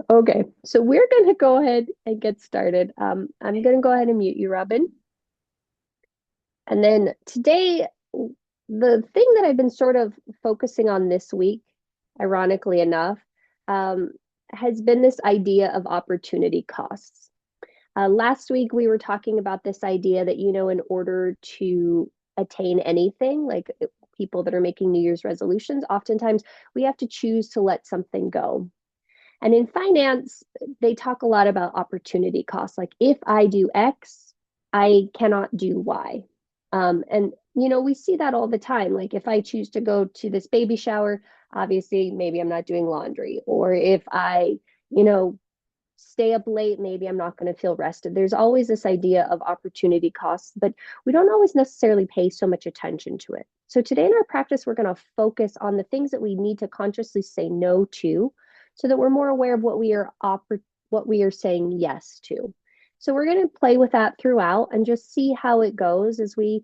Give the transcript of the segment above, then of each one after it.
Okay, so we're going to go ahead and get started. I'm going to go ahead and mute you, Robin. And then today, the thing that I've been sort of focusing on this week, ironically enough, um, has been this idea of opportunity costs. Last week, we were talking about this idea that, in order to attain anything, like people that are making New Year's resolutions, oftentimes we have to choose to let something go. And in finance, they talk a lot about opportunity costs. Like if I do X, I cannot do Y. And we see that all the time. Like if I choose to go to this baby shower, obviously maybe I'm not doing laundry. Or if I, you know, stay up late, maybe I'm not going to feel rested. There's always this idea of opportunity costs, but we don't always necessarily pay so much attention to it. So today in our practice, we're going to focus on the things that we need to consciously say no to so that we're more aware of what we are saying yes to. So we're going to play with that throughout and just see how it goes as we,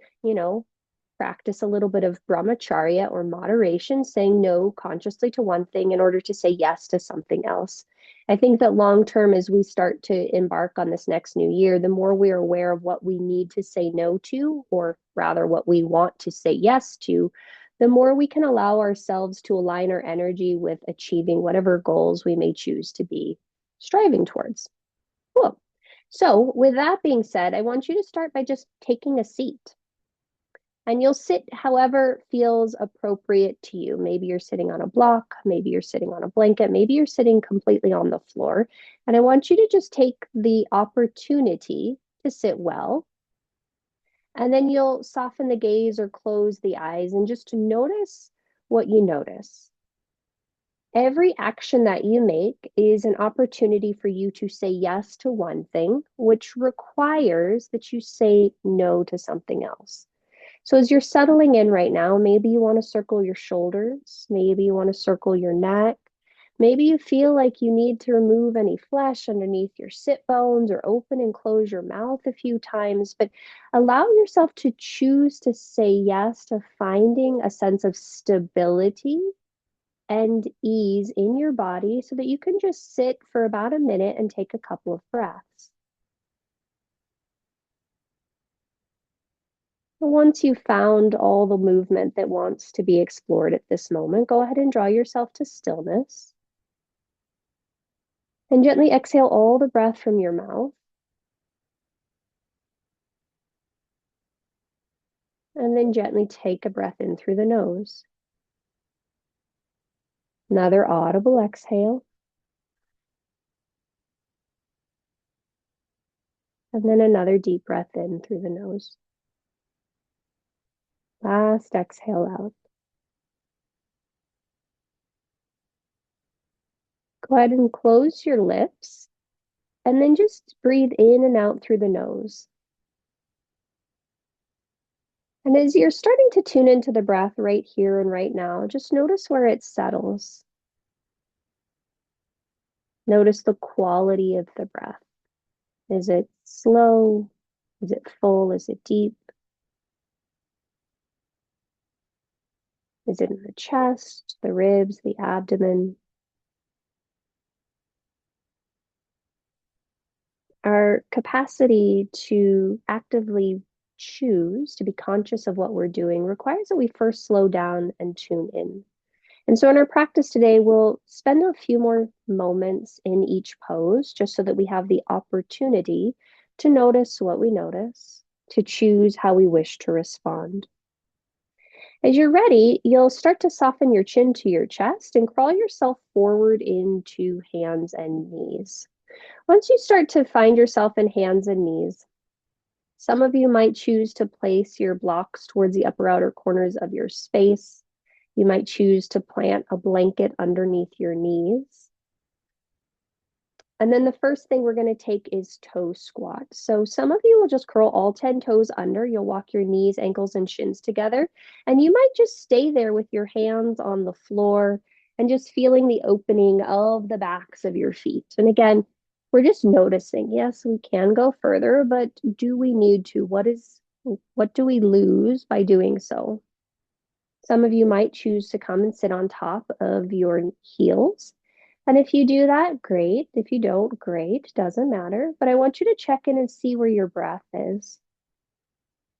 practice a little bit of brahmacharya or moderation, saying no consciously to one thing in order to say yes to something else. I think that long term, as we start to embark on this next new year, the more we're aware of what we need to say no to, or rather what we want to say yes to, the more we can allow ourselves to align our energy with achieving whatever goals we may choose to be striving towards. Cool. So, with that being said, I want you to start by just taking a seat. And you'll sit however feels appropriate to you. Maybe you're sitting on a block, maybe you're sitting on a blanket, maybe you're sitting completely on the floor. And I want you to just take the opportunity to sit well. And then you'll soften the gaze or close the eyes and just notice what you notice. Every action that you make is an opportunity for you to say yes to one thing, which requires that you say no to something else. So as you're settling in right now, maybe you want to circle your shoulders, maybe you want to circle your neck, maybe you feel like you need to remove any flesh underneath your sit bones or open and close your mouth a few times, but allow yourself to choose to say yes to finding a sense of stability and ease in your body so that you can just sit for about a minute and take a couple of breaths. Once you've found all the movement that wants to be explored at this moment, go ahead and draw yourself to stillness and gently exhale all the breath from your mouth. And then gently take a breath in through the nose. Another audible exhale. And then another deep breath in through the nose. Last exhale out. Go ahead and close your lips and then just breathe in and out through the nose. And as you're starting to tune into the breath right here and right now, just notice where it settles. Notice the quality of the breath. Is it slow? Is it full? Is it deep? Is it in the chest, the ribs, the abdomen? Our capacity to actively choose to be conscious of what we're doing requires that we first slow down and tune in. And so in our practice today, we'll spend a few more moments in each pose just so that we have the opportunity to notice what we notice, to choose how we wish to respond. As you're ready, you'll start to soften your chin to your chest and crawl yourself forward into hands and knees. Once you start to find yourself in hands and knees, some of you might choose to place your blocks towards the upper outer corners of your space. You might choose to plant a blanket underneath your knees. And then the first thing we're going to take is toe squat. So some of you will just curl all 10 toes under. You'll walk your knees, ankles, and shins together. And you might just stay there with your hands on the floor and just feeling the opening of the backs of your feet. And again, we're just noticing. Yes, we can go further, but do we need to? What do we lose by doing so? Some of you might choose to come and sit on top of your heels. And if you do that, great. If you don't, great. Doesn't matter. But I want you to check in and see where your breath is.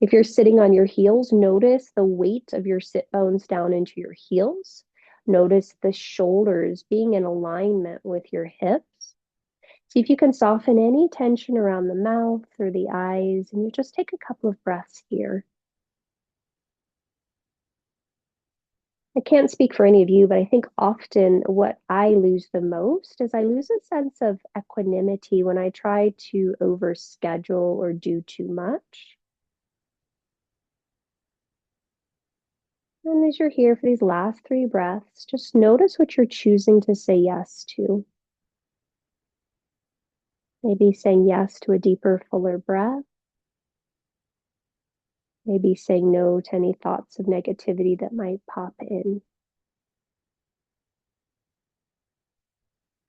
If you're sitting on your heels, notice the weight of your sit bones down into your heels. Notice the shoulders being in alignment with your hips. See if you can soften any tension around the mouth or the eyes, and you just take a couple of breaths here. I can't speak for any of you, but I think often what I lose the most is I lose a sense of equanimity when I try to overschedule or do too much. And as you're here for these last 3 breaths, just notice what you're choosing to say yes to. Maybe saying yes to a deeper, fuller breath. Maybe saying no to any thoughts of negativity that might pop in.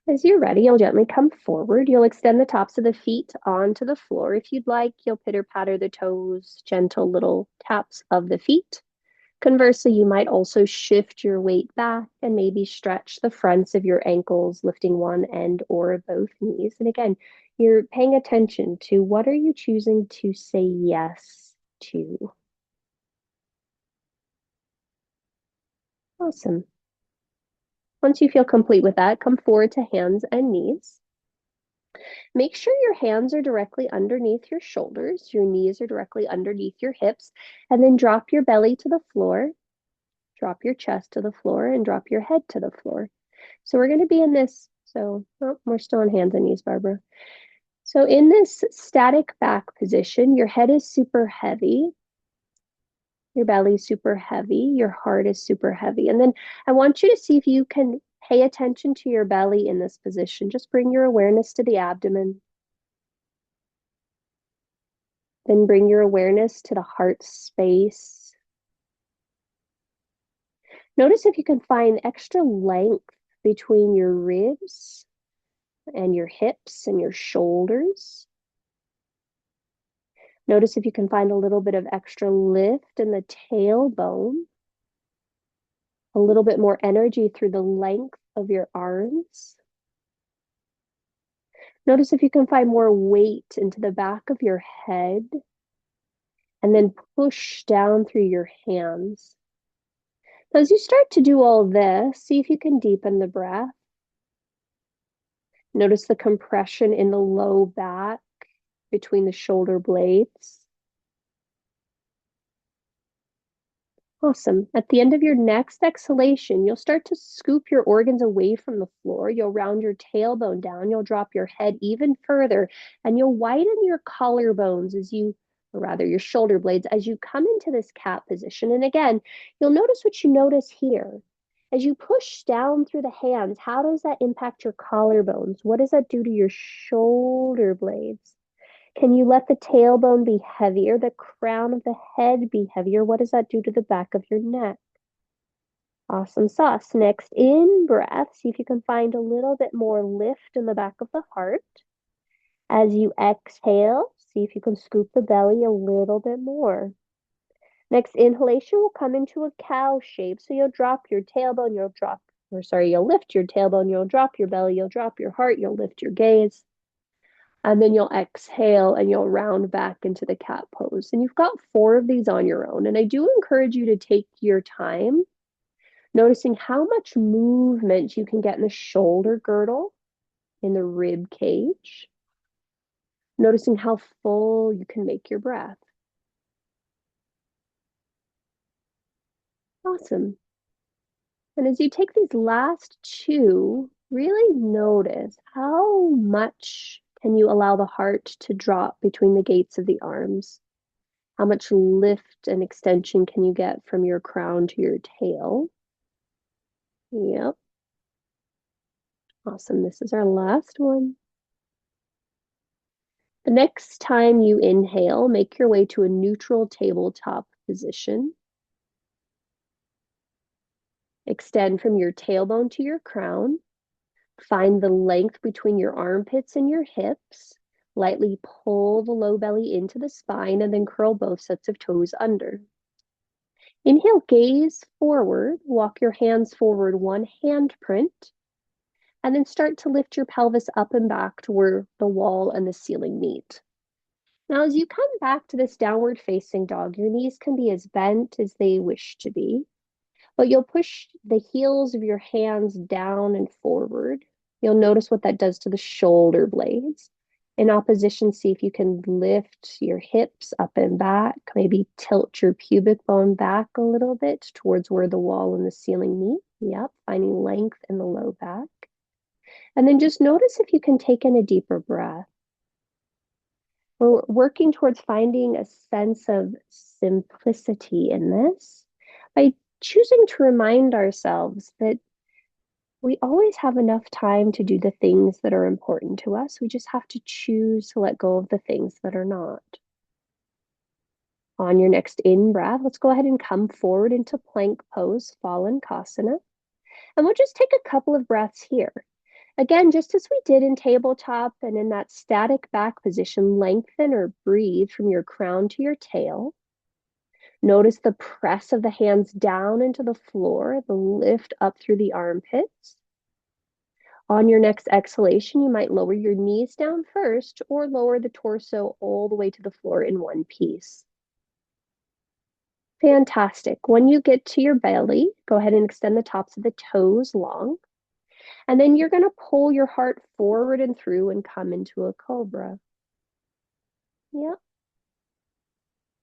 As you're ready, you'll gently come forward. You'll extend the tops of the feet onto the floor. If you'd like, you'll pitter-patter the toes, gentle little taps of the feet. Conversely, you might also shift your weight back and maybe stretch the fronts of your ankles, lifting one end or both knees. And again, you're paying attention to what are you choosing to say yes to. Awesome. Once you feel complete with that, come forward to hands and knees. Make sure your hands are directly underneath your shoulders, your knees are directly underneath your hips, and then drop your belly to the floor, drop your chest to the floor, and drop your head to the floor. So we're going to be in this, we're still on hands and knees, Barbara. So in this static back position, your head is super heavy, your belly super heavy, your heart is super heavy. And then I want you to see if you can pay attention to your belly in this position. Just bring your awareness to the abdomen. Then bring your awareness to the heart space. Notice if you can find extra length between your ribs and your hips and your shoulders. Notice if you can find a little bit of extra lift in the tailbone, a little bit more energy through the length of your arms. Notice if you can find more weight into the back of your head and then push down through your hands. So as you start to do all this, see if you can deepen the breath. Notice the compression in the low back between the shoulder blades. Awesome. At the end of your next exhalation, you'll start to scoop your organs away from the floor. You'll round your tailbone down. You'll drop your head even further, and you'll widen your collarbones or rather your shoulder blades, as you come into this cat position. And again, you'll notice what you notice here. As you push down through the hands, how does that impact your collarbones? What does that do to your shoulder blades? Can you let the tailbone be heavier, the crown of the head be heavier? What does that do to the back of your neck? Awesome sauce. Next, in breath, see if you can find a little bit more lift in the back of the heart. As you exhale, see if you can scoop the belly a little bit more. Next inhalation will come into a cow shape. So you'll drop your tailbone, you'll lift your tailbone, you'll drop your belly, you'll drop your heart, you'll lift your gaze. And then you'll exhale and you'll round back into the cat pose. And you've got 4 of these on your own. And I do encourage you to take your time, noticing how much movement you can get in the shoulder girdle, in the rib cage, noticing how full you can make your breath. Awesome. And as you take these last 2, really notice how much can you allow the heart to drop between the gates of the arms. How much lift and extension can you get from your crown to your tail? Yep. Awesome. This is our last one. The next time you inhale, make your way to a neutral tabletop position. Extend from your tailbone to your crown. Find the length between your armpits and your hips. Lightly pull the low belly into the spine and then curl both sets of toes under. Inhale, gaze forward, walk your hands forward 1 handprint, And then start to lift your pelvis up and back to where the wall and the ceiling meet. Now, as you come back to this downward facing dog, your knees can be as bent as they wish to be, but you'll push the heels of your hands down and forward. You'll notice what that does to the shoulder blades. In opposition, see if you can lift your hips up and back, maybe tilt your pubic bone back a little bit towards where the wall and the ceiling meet. Yep, finding length in the low back. And then just notice if you can take in a deeper breath. We're working towards finding a sense of simplicity in this by choosing to remind ourselves that we always have enough time to do the things that are important to us. We just have to choose to let go of the things that are not. On your next in-breath, let's go ahead and come forward into plank pose, fallen kasana. And we'll just take a couple of breaths here. Again, just as we did in tabletop and in that static back position, lengthen or breathe from your crown to your tail. Notice the press of the hands down into the floor, the lift up through the armpits. On your next exhalation, you might lower your knees down first or lower the torso all the way to the floor in one piece. Fantastic. When you get to your belly, go ahead and extend the tops of the toes long. And then you're going to pull your heart forward and through and come into a cobra. Yep.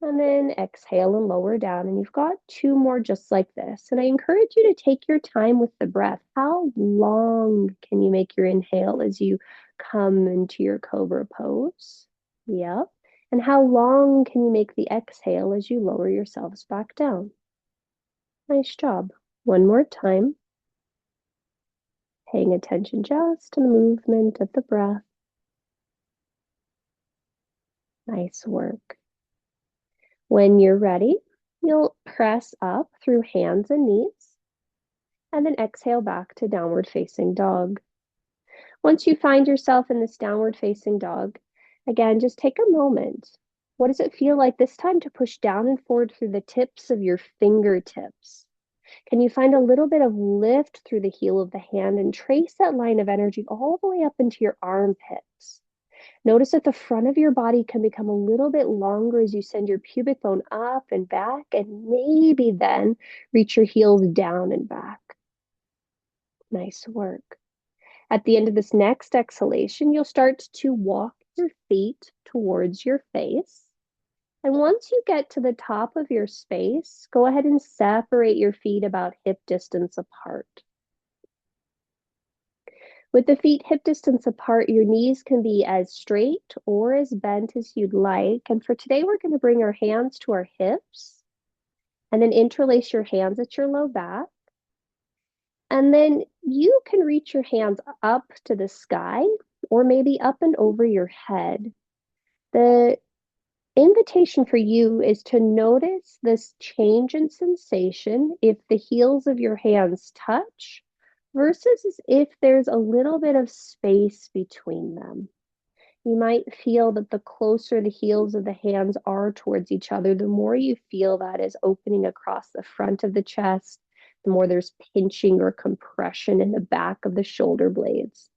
And then exhale and lower down. And you've got two more just like this. And I encourage you to take your time with the breath. How long can you make your inhale as you come into your cobra pose? Yep. And how long can you make the exhale as you lower yourselves back down? Nice job. One more time. Paying attention just to the movement of the breath. Nice work. When you're ready, you'll press up through hands and knees, and then exhale back to downward facing dog. Once you find yourself in this downward facing dog, again, just take a moment. What does it feel like this time to push down and forward through the tips of your fingertips? Can you find a little bit of lift through the heel of the hand and trace that line of energy all the way up into your armpits? Notice that the front of your body can become a little bit longer as you send your pubic bone up and back, and maybe then reach your heels down and back. Nice work. At the end of this next exhalation, you'll start to walk your feet towards your face. And once you get to the top of your space, go ahead and separate your feet about hip distance apart. With the feet hip distance apart, your knees can be as straight or as bent as you'd like. And for today, we're going to bring our hands to our hips and then interlace your hands at your low back. And then you can reach your hands up to the sky or maybe up and over your head. The invitation for you is to notice this change in sensation if the heels of your hands touch versus as if there's a little bit of space between them. You might feel that the closer the heels of the hands are towards each other, the more you feel that is opening across the front of the chest, the more there's pinching or compression in the back of the shoulder blades.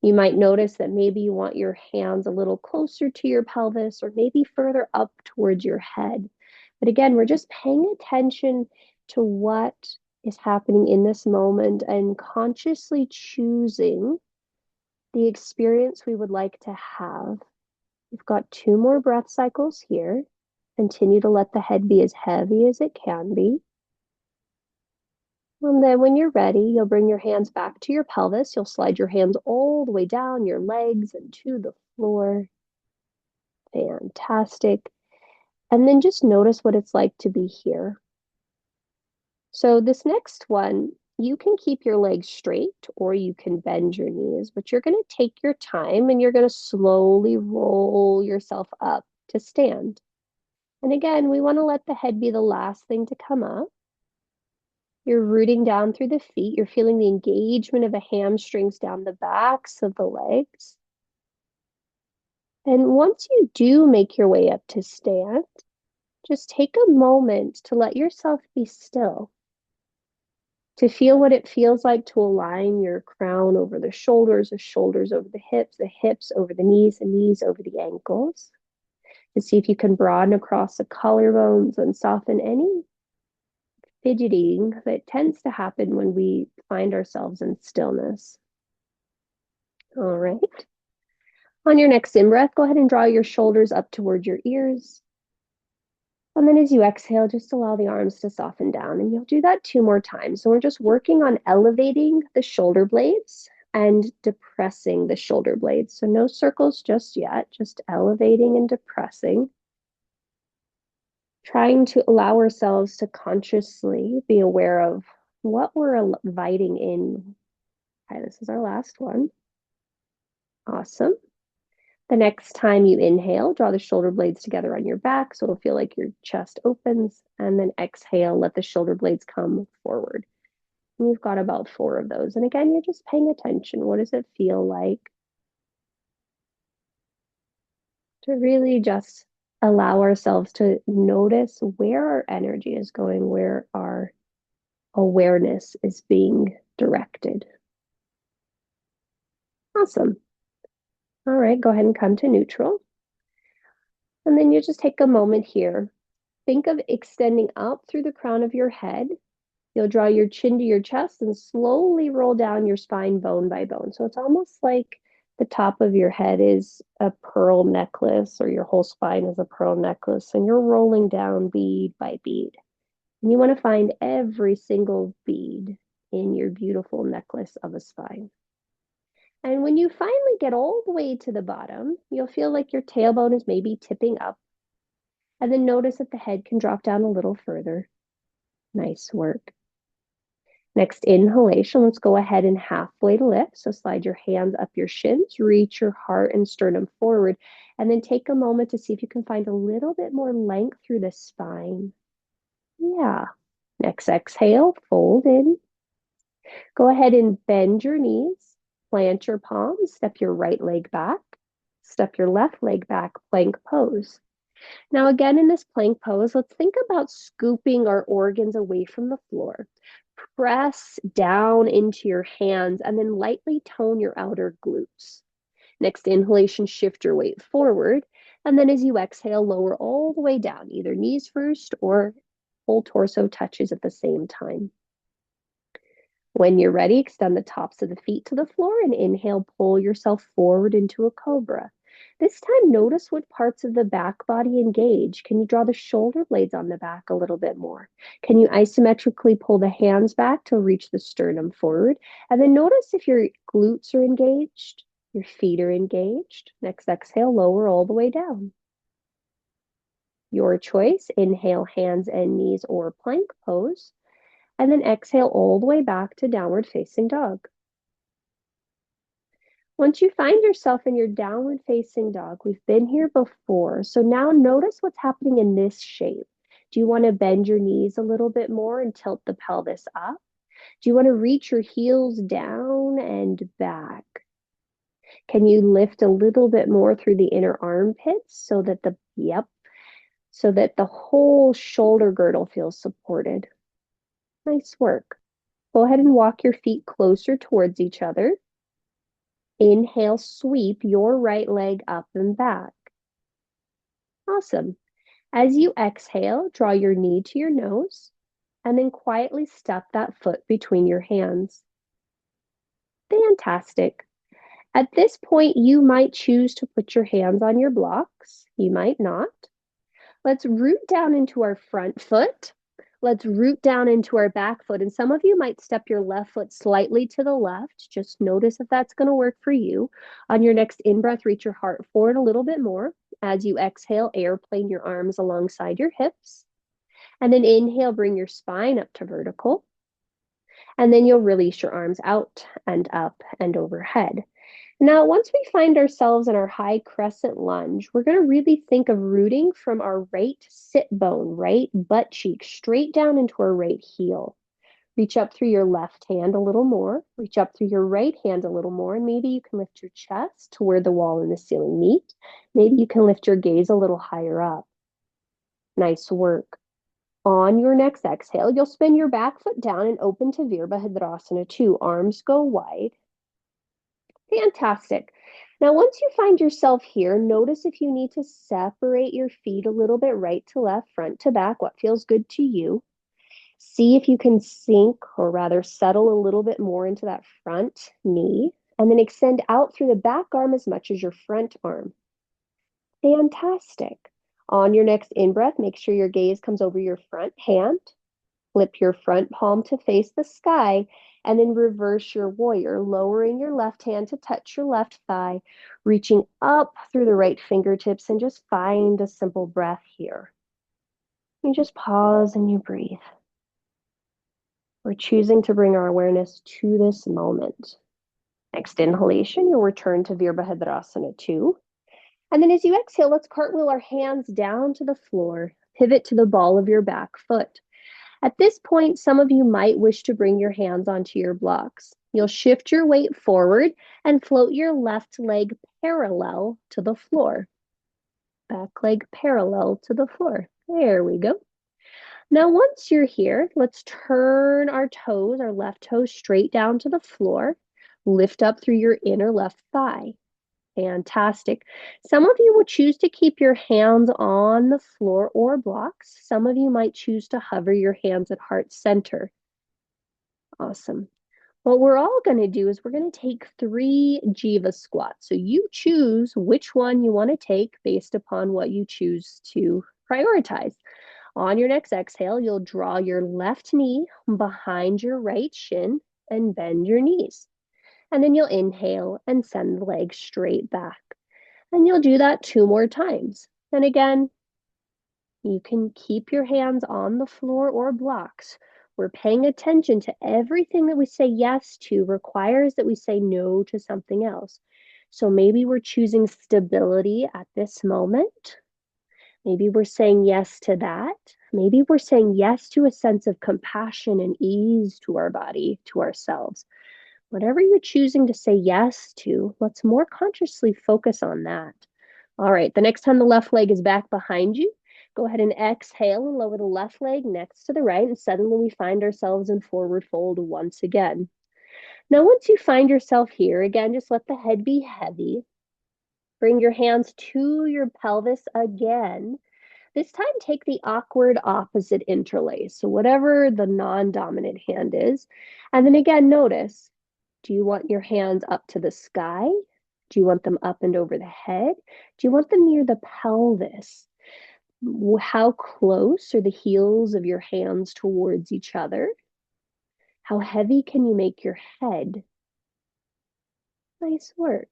You might notice that maybe you want your hands a little closer to your pelvis or maybe further up towards your head. But again, we're just paying attention to what is happening in this moment and consciously choosing the experience we would like to have. We've got two more breath cycles here. Continue to let the head be as heavy as it can be. And then when you're ready, you'll bring your hands back to your pelvis. You'll slide your hands all the way down your legs and to the floor. Fantastic. And then just notice what it's like to be here. So this next one, you can keep your legs straight or you can bend your knees, but you're going to take your time and you're going to slowly roll yourself up to stand. And again, we want to let the head be the last thing to come up. You're rooting down through the feet. You're feeling the engagement of the hamstrings down the backs of the legs. And once you do make your way up to stand, just take a moment to let yourself be still. to feel what it feels like to align your crown over the shoulders over the hips over the knees over the ankles. To see if you can broaden across the collarbones and soften any fidgeting that tends to happen when we find ourselves in stillness. All right. On your next in-breath, go ahead and draw your shoulders up toward your ears. And then as you exhale, just allow the arms to soften down. And you'll do that 2 more times. So we're just working on elevating the shoulder blades and depressing the shoulder blades. So no circles just yet, just elevating and depressing. Trying to allow ourselves to consciously be aware of what we're inviting in. Okay, this is our last one. Awesome. The next time you inhale, draw the shoulder blades together on your back so it'll feel like your chest opens. And then exhale, let the shoulder blades come forward. And you've got about 4 of those. And again, you're just paying attention. What does it feel like to really just allow ourselves to notice where our energy is going, where our awareness is being directed? Awesome. All right, go ahead and come to neutral. And then you just take a moment here. Think of extending up through the crown of your head. You'll draw your chin to your chest and slowly roll down your spine bone by bone. So it's almost like the top of your head is a pearl necklace, or your whole spine is a pearl necklace, and you're rolling down bead by bead. And you want to find every single bead in your beautiful necklace of a spine. And when you finally get all the way to the bottom, you'll feel like your tailbone is maybe tipping up. And then notice that the head can drop down a little further. Nice work. Next inhalation, let's go ahead and halfway lift. So slide your hands up your shins, reach your heart and sternum forward, and then take a moment to see if you can find a little bit more length through the spine. Yeah. Next exhale, fold in. Go ahead and bend your knees, plant your palms, step your right leg back, step your left leg back, plank pose. Now again, in this plank pose, let's think about scooping our organs away from the floor. Press down into your hands and then lightly tone your outer glutes. Next inhalation, shift your weight forward. And then as you exhale, lower all the way down, either knees first or whole torso touches at the same time. When you're ready, extend the tops of the feet to the floor and inhale, pull yourself forward into a cobra. This time, notice what parts of the back body engage. Can you draw the shoulder blades on the back a little bit more? Can you isometrically pull the hands back to reach the sternum forward? And then notice if your glutes are engaged, your feet are engaged. Next exhale, lower all the way down. Your choice, inhale, hands and knees or plank pose. And then exhale all the way back to downward facing dog. Once you find yourself in your downward facing dog, we've been here before. So now notice what's happening in this shape. Do you want to bend your knees a little bit more and tilt the pelvis up? Do you want to reach your heels down and back? Can you lift a little bit more through the inner armpits so that so that the whole shoulder girdle feels supported? Nice work. Go ahead and walk your feet closer towards each other. Inhale, sweep your right leg up and back. Awesome. As you exhale, draw your knee to your nose and then quietly step that foot between your hands. Fantastic. At this point, you might choose to put your hands on your blocks. You might not. Let's root down into our front foot. Let's root down into our back foot. And some of you might step your left foot slightly to the left. Just notice if that's going to work for you. On your next in-breath, reach your heart forward a little bit more. As you exhale, airplane your arms alongside your hips. And then inhale, bring your spine up to vertical. And then you'll release your arms out and up and overhead. Now, once we find ourselves in our high crescent lunge, we're going to really think of rooting from our right sit bone, right butt cheek, straight down into our right heel. Reach up through your left hand a little more, reach up through your right hand a little more, and maybe you can lift your chest to where the wall and the ceiling meet. Maybe you can lift your gaze a little higher up. Nice work. On your next exhale, you'll spin your back foot down and open to Virabhadrasana 2. Arms go wide. Fantastic. Now, once you find yourself here, notice if you need to separate your feet a little bit, right to left, front to back, what feels good to you. See if you can sink, or rather settle a little bit more into that front knee, and then extend out through the back arm as much as your front arm. Fantastic. On your next in-breath, make sure your gaze comes over your front hand. Flip your front palm to face the sky, and then reverse your warrior, lowering your left hand to touch your left thigh, reaching up through the right fingertips, and just find a simple breath here. You just pause and you breathe. We're choosing to bring our awareness to this moment. Next inhalation, you'll return to Virabhadrasana 2. And then as you exhale, let's cartwheel our hands down to the floor, pivot to the ball of your back foot. At this point, some of you might wish to bring your hands onto your blocks. You'll shift your weight forward and float your left leg parallel to the floor. Back leg parallel to the floor. There we go. Now, once you're here, let's turn our toes, our left toes, straight down to the floor. Lift up through your inner left thigh. Fantastic. Some of you will choose to keep your hands on the floor or blocks. Some of you might choose to hover your hands at heart center. Awesome. What we're all going to do is we're going to take 3 Jiva squats. So you choose which one you want to take based upon what you choose to prioritize. On your next exhale, you'll draw your left knee behind your right shin and bend your knees. And then you'll inhale and send the legs straight back. And you'll do that 2 more times. And again, you can keep your hands on the floor or blocks. We're paying attention to everything that we say yes to requires that we say no to something else. So maybe we're choosing stability at this moment. Maybe we're saying yes to that. Maybe we're saying yes to a sense of compassion and ease to our body, to ourselves. Whatever you're choosing to say yes to, let's more consciously focus on that. All right, the next time the left leg is back behind you, go ahead and exhale and lower the left leg next to the right, and suddenly we find ourselves in forward fold once again. Now, once you find yourself here, again, just let the head be heavy. Bring your hands to your pelvis again. This time, take the awkward opposite interlace. So whatever the non-dominant hand is. And then again, notice, do you want your hands up to the sky? Do you want them up and over the head? Do you want them near the pelvis? How close are the heels of your hands towards each other? How heavy can you make your head? Nice work.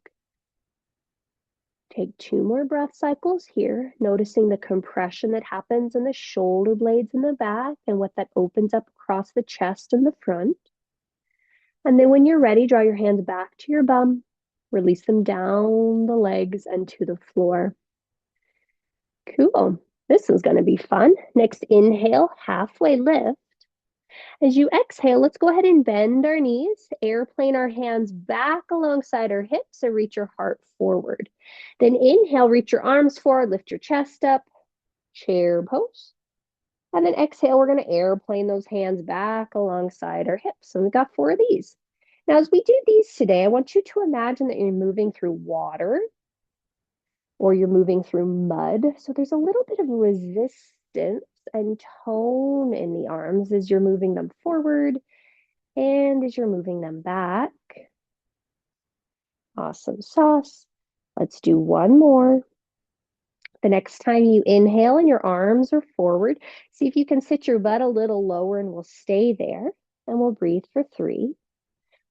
Take 2 more breath cycles here, noticing the compression that happens in the shoulder blades in the back and what that opens up across the chest and the front. And then when you're ready, draw your hands back to your bum, release them down the legs and to the floor. Cool. This is going to be fun. Next, inhale, halfway lift. As you exhale, let's go ahead and bend our knees, airplane our hands back alongside our hips and reach your heart forward. Then inhale, reach your arms forward, lift your chest up, chair pose. And then exhale, we're going to airplane those hands back alongside our hips. And we've got 4 of these. Now, as we do these today, I want you to imagine that you're moving through water or you're moving through mud. So there's a little bit of resistance and tone in the arms as you're moving them forward and as you're moving them back. Awesome sauce. Let's do 1 more. The next time you inhale and your arms are forward, see if you can sit your butt a little lower and we'll stay there. And we'll breathe for 3.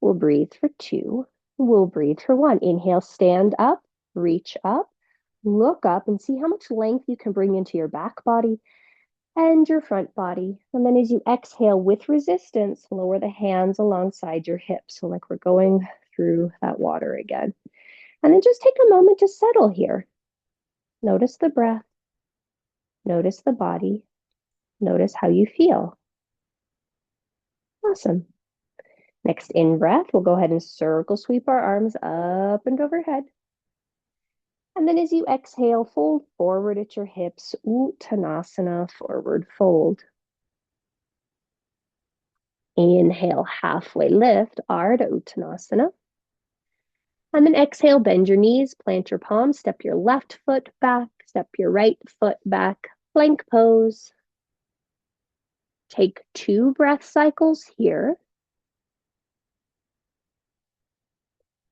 We'll breathe for 2. We'll breathe for 1. Inhale, stand up, reach up, look up and see how much length you can bring into your back body and your front body. And then as you exhale with resistance, lower the hands alongside your hips. So like we're going through that water again. And then just take a moment to settle here. Notice the breath. Notice the body. Notice how you feel. Awesome. Next in breath, we'll go ahead and circle sweep our arms up and overhead. And then as you exhale, fold forward at your hips, Uttanasana, forward fold. Inhale, halfway lift, Ardha Uttanasana. And then exhale, bend your knees, plant your palms, step your left foot back, step your right foot back, plank pose. Take 2 breath cycles here.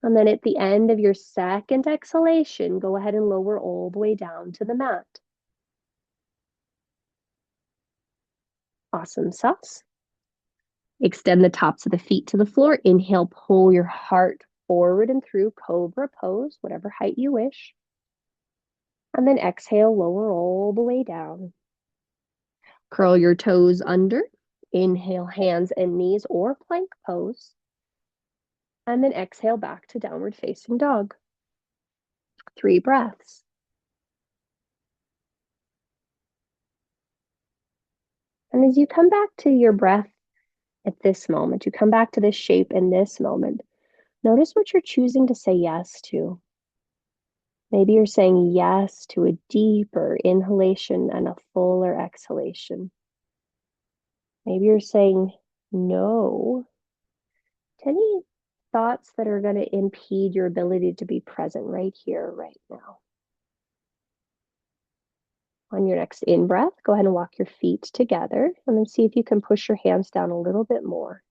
And then at the end of your second exhalation, go ahead and lower all the way down to the mat. Awesome sauce. Extend the tops of the feet to the floor. Inhale, pull your heart forward and through cobra pose, whatever height you wish. And then exhale, lower all the way down. Curl your toes under. Inhale, hands and knees or plank pose. And then exhale back to downward facing dog. 3 breaths. And as you come back to your breath at this moment, you come back to this shape in this moment, notice what you're choosing to say yes to. Maybe you're saying yes to a deeper inhalation and a fuller exhalation. Maybe you're saying no to any thoughts that are going to impede your ability to be present right here, right now. On your next in-breath, go ahead and walk your feet together and then see if you can push your hands down a little bit more.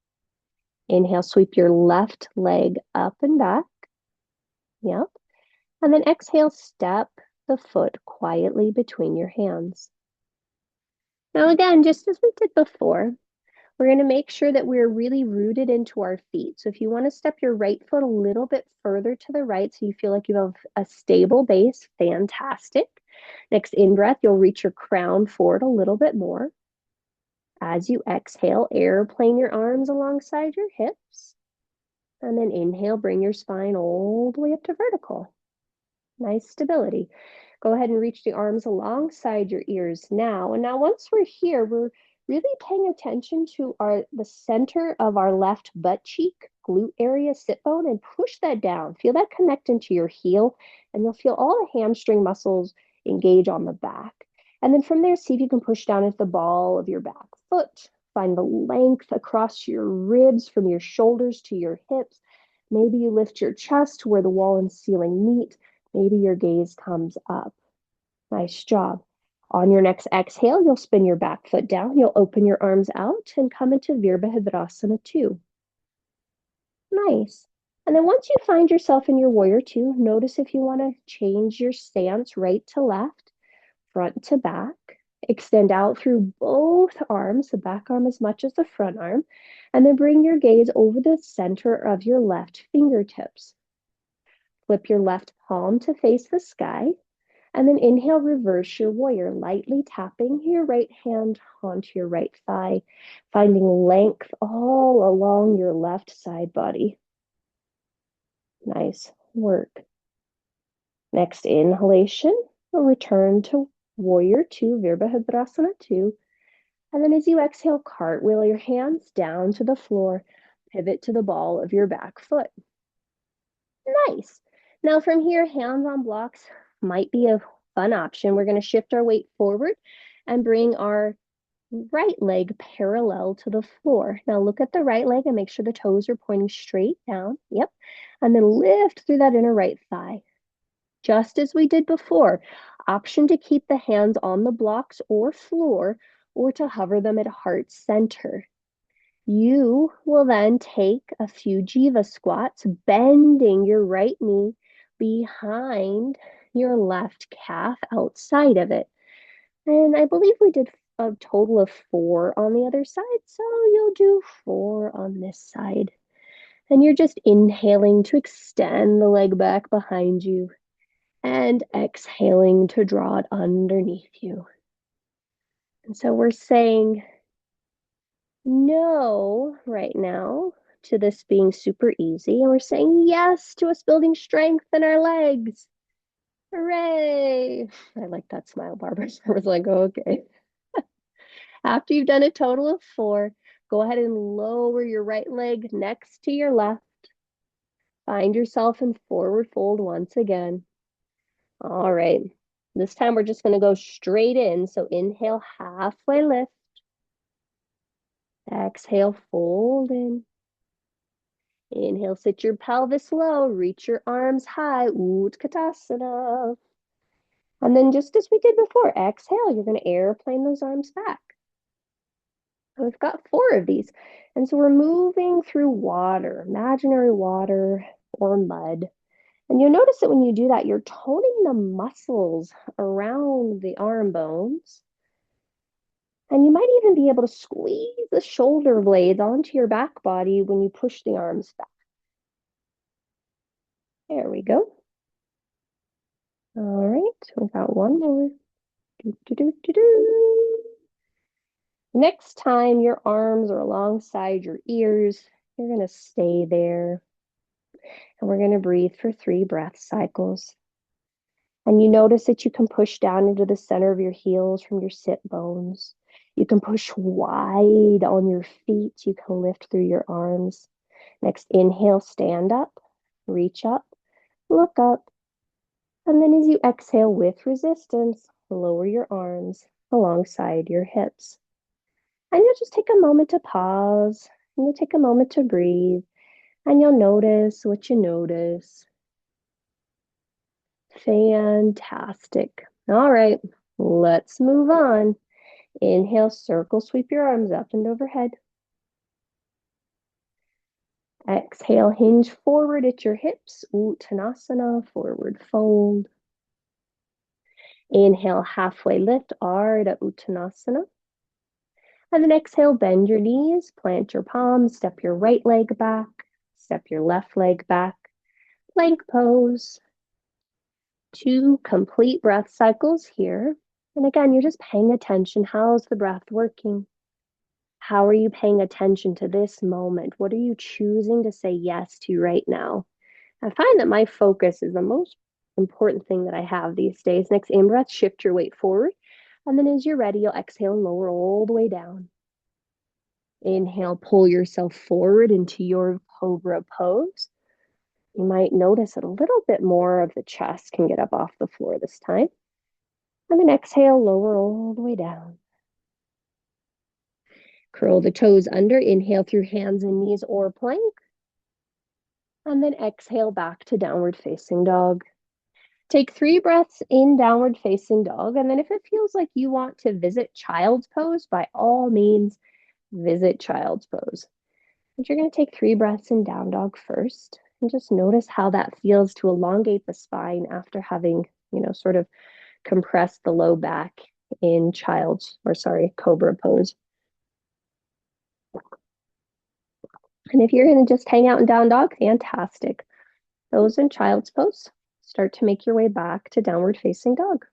Inhale, sweep your left leg up and back. Yep. And then exhale, step the foot quietly between your hands. Now again, just as we did before, we're going to make sure that we're really rooted into our feet. So if you want to step your right foot a little bit further to the right so you feel like you have a stable base, fantastic. Next in-breath, you'll reach your crown forward a little bit more. As you exhale, airplane your arms alongside your hips. And then inhale, bring your spine all the way up to vertical. Nice stability. Go ahead and reach the arms alongside your ears now. And now once we're here, we're really paying attention to the center of our left butt cheek, glute area, sit bone, and push that down. Feel that connect into your heel, and you'll feel all the hamstring muscles engage on the back. And then from there, see if you can push down into the ball of your back foot. Find the length across your ribs from your shoulders to your hips. Maybe you lift your chest to where the wall and ceiling meet. Maybe your gaze comes up. Nice job. On your next exhale, you'll spin your back foot down. You'll open your arms out and come into Virabhadrasana 2. Nice. And then once you find yourself in your warrior 2, notice if you want to change your stance right to left, front to back. Extend out through both arms, the back arm as much as the front arm, and then bring your gaze over the center of your left fingertips. Flip your left palm to face the sky, and then inhale, reverse your warrior, lightly tapping your right hand onto your right thigh, finding length all along your left side body. Nice work. Next inhalation, we'll return to warrior 2, Virabhadrasana 2. And then as you exhale, cartwheel your hands down to the floor, pivot to the ball of your back foot. Nice. Now from here, hands on blocks might be a fun option. We're going to shift our weight forward and bring our right leg parallel to the floor. Now look at the right leg and make sure the toes are pointing straight down. Yep. And then lift through that inner right thigh. Just as we did before, option to keep the hands on the blocks or floor or to hover them at heart center. You will then take a few jiva squats, bending your right knee behind your left calf outside of it. And I believe we did a total of 4 on the other side, so you'll do 4 on this side. And you're just inhaling to extend the leg back behind you and exhaling to draw it underneath you. And so we're saying no right now to this being super easy. And we're saying yes to us building strength in our legs. Hooray. I like that smile, Barbara. I was like, okay. After you've done a total of 4, go ahead and lower your right leg next to your left. Find yourself in forward fold once again. All right. This time we're just going to go straight in. So inhale, halfway lift. Exhale, fold in. Inhale, sit your pelvis low, reach your arms high, Utkatasana. And then just as we did before, exhale, you're going to airplane those arms back. And we've got 4 of these. And so we're moving through water, imaginary water or mud. And you'll notice that when you do that, you're toning the muscles around the arm bones. And you might even be able to squeeze the shoulder blades onto your back body when you push the arms back. There we go. All right, we got one more. Do, do, do, do, do. Next time your arms are alongside your ears, you're going to stay there. And we're going to breathe for 3 breath cycles. And you notice that you can push down into the center of your heels from your sit bones. You can push wide on your feet. You can lift through your arms. Next, inhale, stand up, reach up, look up. And then as you exhale with resistance, lower your arms alongside your hips. And you'll just take a moment to pause, and you'll take a moment to breathe, and you'll notice what you notice. Fantastic. All right, let's move on. Inhale, circle, sweep your arms up and overhead. Exhale, hinge forward at your hips, Uttanasana, forward fold. Inhale, halfway lift, Ardha Uttanasana. And then exhale, bend your knees, plant your palms, step your right leg back, step your left leg back, plank pose. 2 complete breath cycles here. And again, you're just paying attention. How's the breath working? How are you paying attention to this moment? What are you choosing to say yes to right now? I find that my focus is the most important thing that I have these days. Next in breath, shift your weight forward. And then as you're ready, you'll exhale and lower all the way down. Inhale, pull yourself forward into your cobra pose. You might notice that a little bit more of the chest can get up off the floor this time. And then exhale, lower all the way down. Curl the toes under, inhale through hands and knees or plank. And then exhale back to downward facing dog. Take 3 breaths in downward facing dog. And then if it feels like you want to visit child's pose, by all means, visit child's pose. But you're going to take 3 breaths in down dog first. And just notice how that feels to elongate the spine after having, sort of compressed the low back in cobra pose. And if you're going to just hang out in down dog, fantastic. Those in child's pose, start to make your way back to downward facing dog.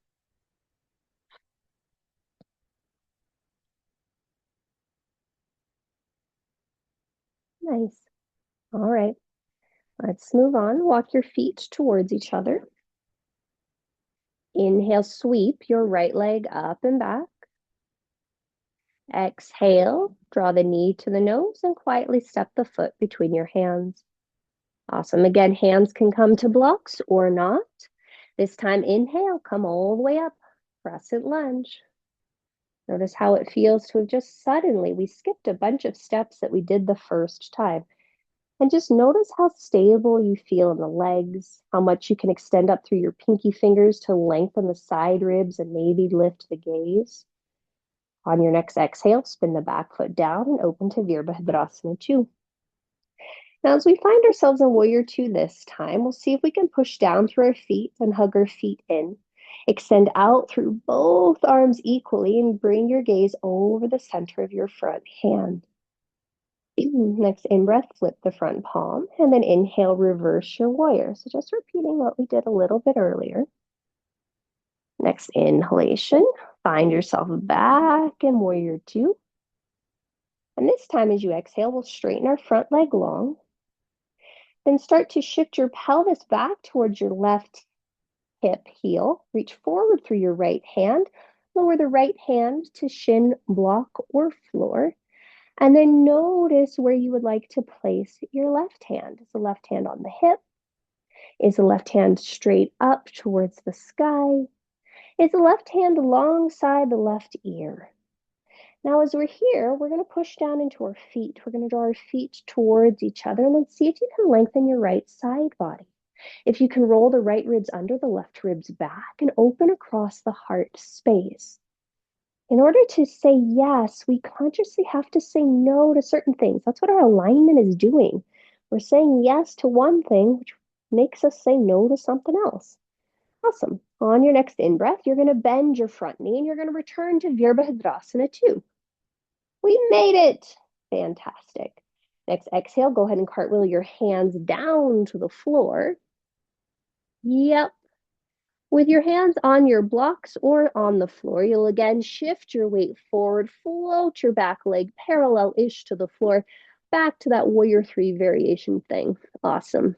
Nice. All right. Let's move on. Walk your feet towards each other. Inhale, sweep your right leg up and back. Exhale, draw the knee to the nose and quietly step the foot between your hands. Awesome. Again, hands can come to blocks or not. This time, inhale, come all the way up, crescent lunge. Notice how it feels to have just suddenly, we skipped a bunch of steps that we did the first time. And just notice how stable you feel in the legs, how much you can extend up through your pinky fingers to lengthen the side ribs and maybe lift the gaze. On your next exhale, spin the back foot down and open to Virabhadrasana 2. Now, as we find ourselves in Warrior 2 this time, we'll see if we can push down through our feet and hug our feet in. Extend out through both arms equally and bring your gaze over the center of your front hand. Next in-breath, flip the front palm, and then inhale, reverse your warrior. So just repeating what we did a little bit earlier. Next inhalation, find yourself back in Warrior 2. And this time as you exhale, we'll straighten our front leg long. Then start to shift your pelvis back towards your left hip heel. Reach forward through your right hand. Lower the right hand to shin, block, or floor. And then notice where you would like to place your left hand. Is the left hand on the hip? Is the left hand straight up towards the sky? Is the left hand alongside the left ear? Now, as we're here, we're going to push down into our feet. We're going to draw our feet towards each other and then see if you can lengthen your right side body. If you can roll the right ribs under the left ribs back and open across the heart space. In order to say yes, we consciously have to say no to certain things. That's what our alignment is doing. We're saying yes to one thing, which makes us say no to something else. Awesome. On your next in-breath, you're going to bend your front knee and you're going to return to Virabhadrasana 2. We made it. Fantastic. Next exhale, go ahead and cartwheel your hands down to the floor. Yep. With your hands on your blocks or on the floor, you'll again shift your weight forward, float your back leg parallel-ish to the floor, back to that warrior three variation thing. Awesome.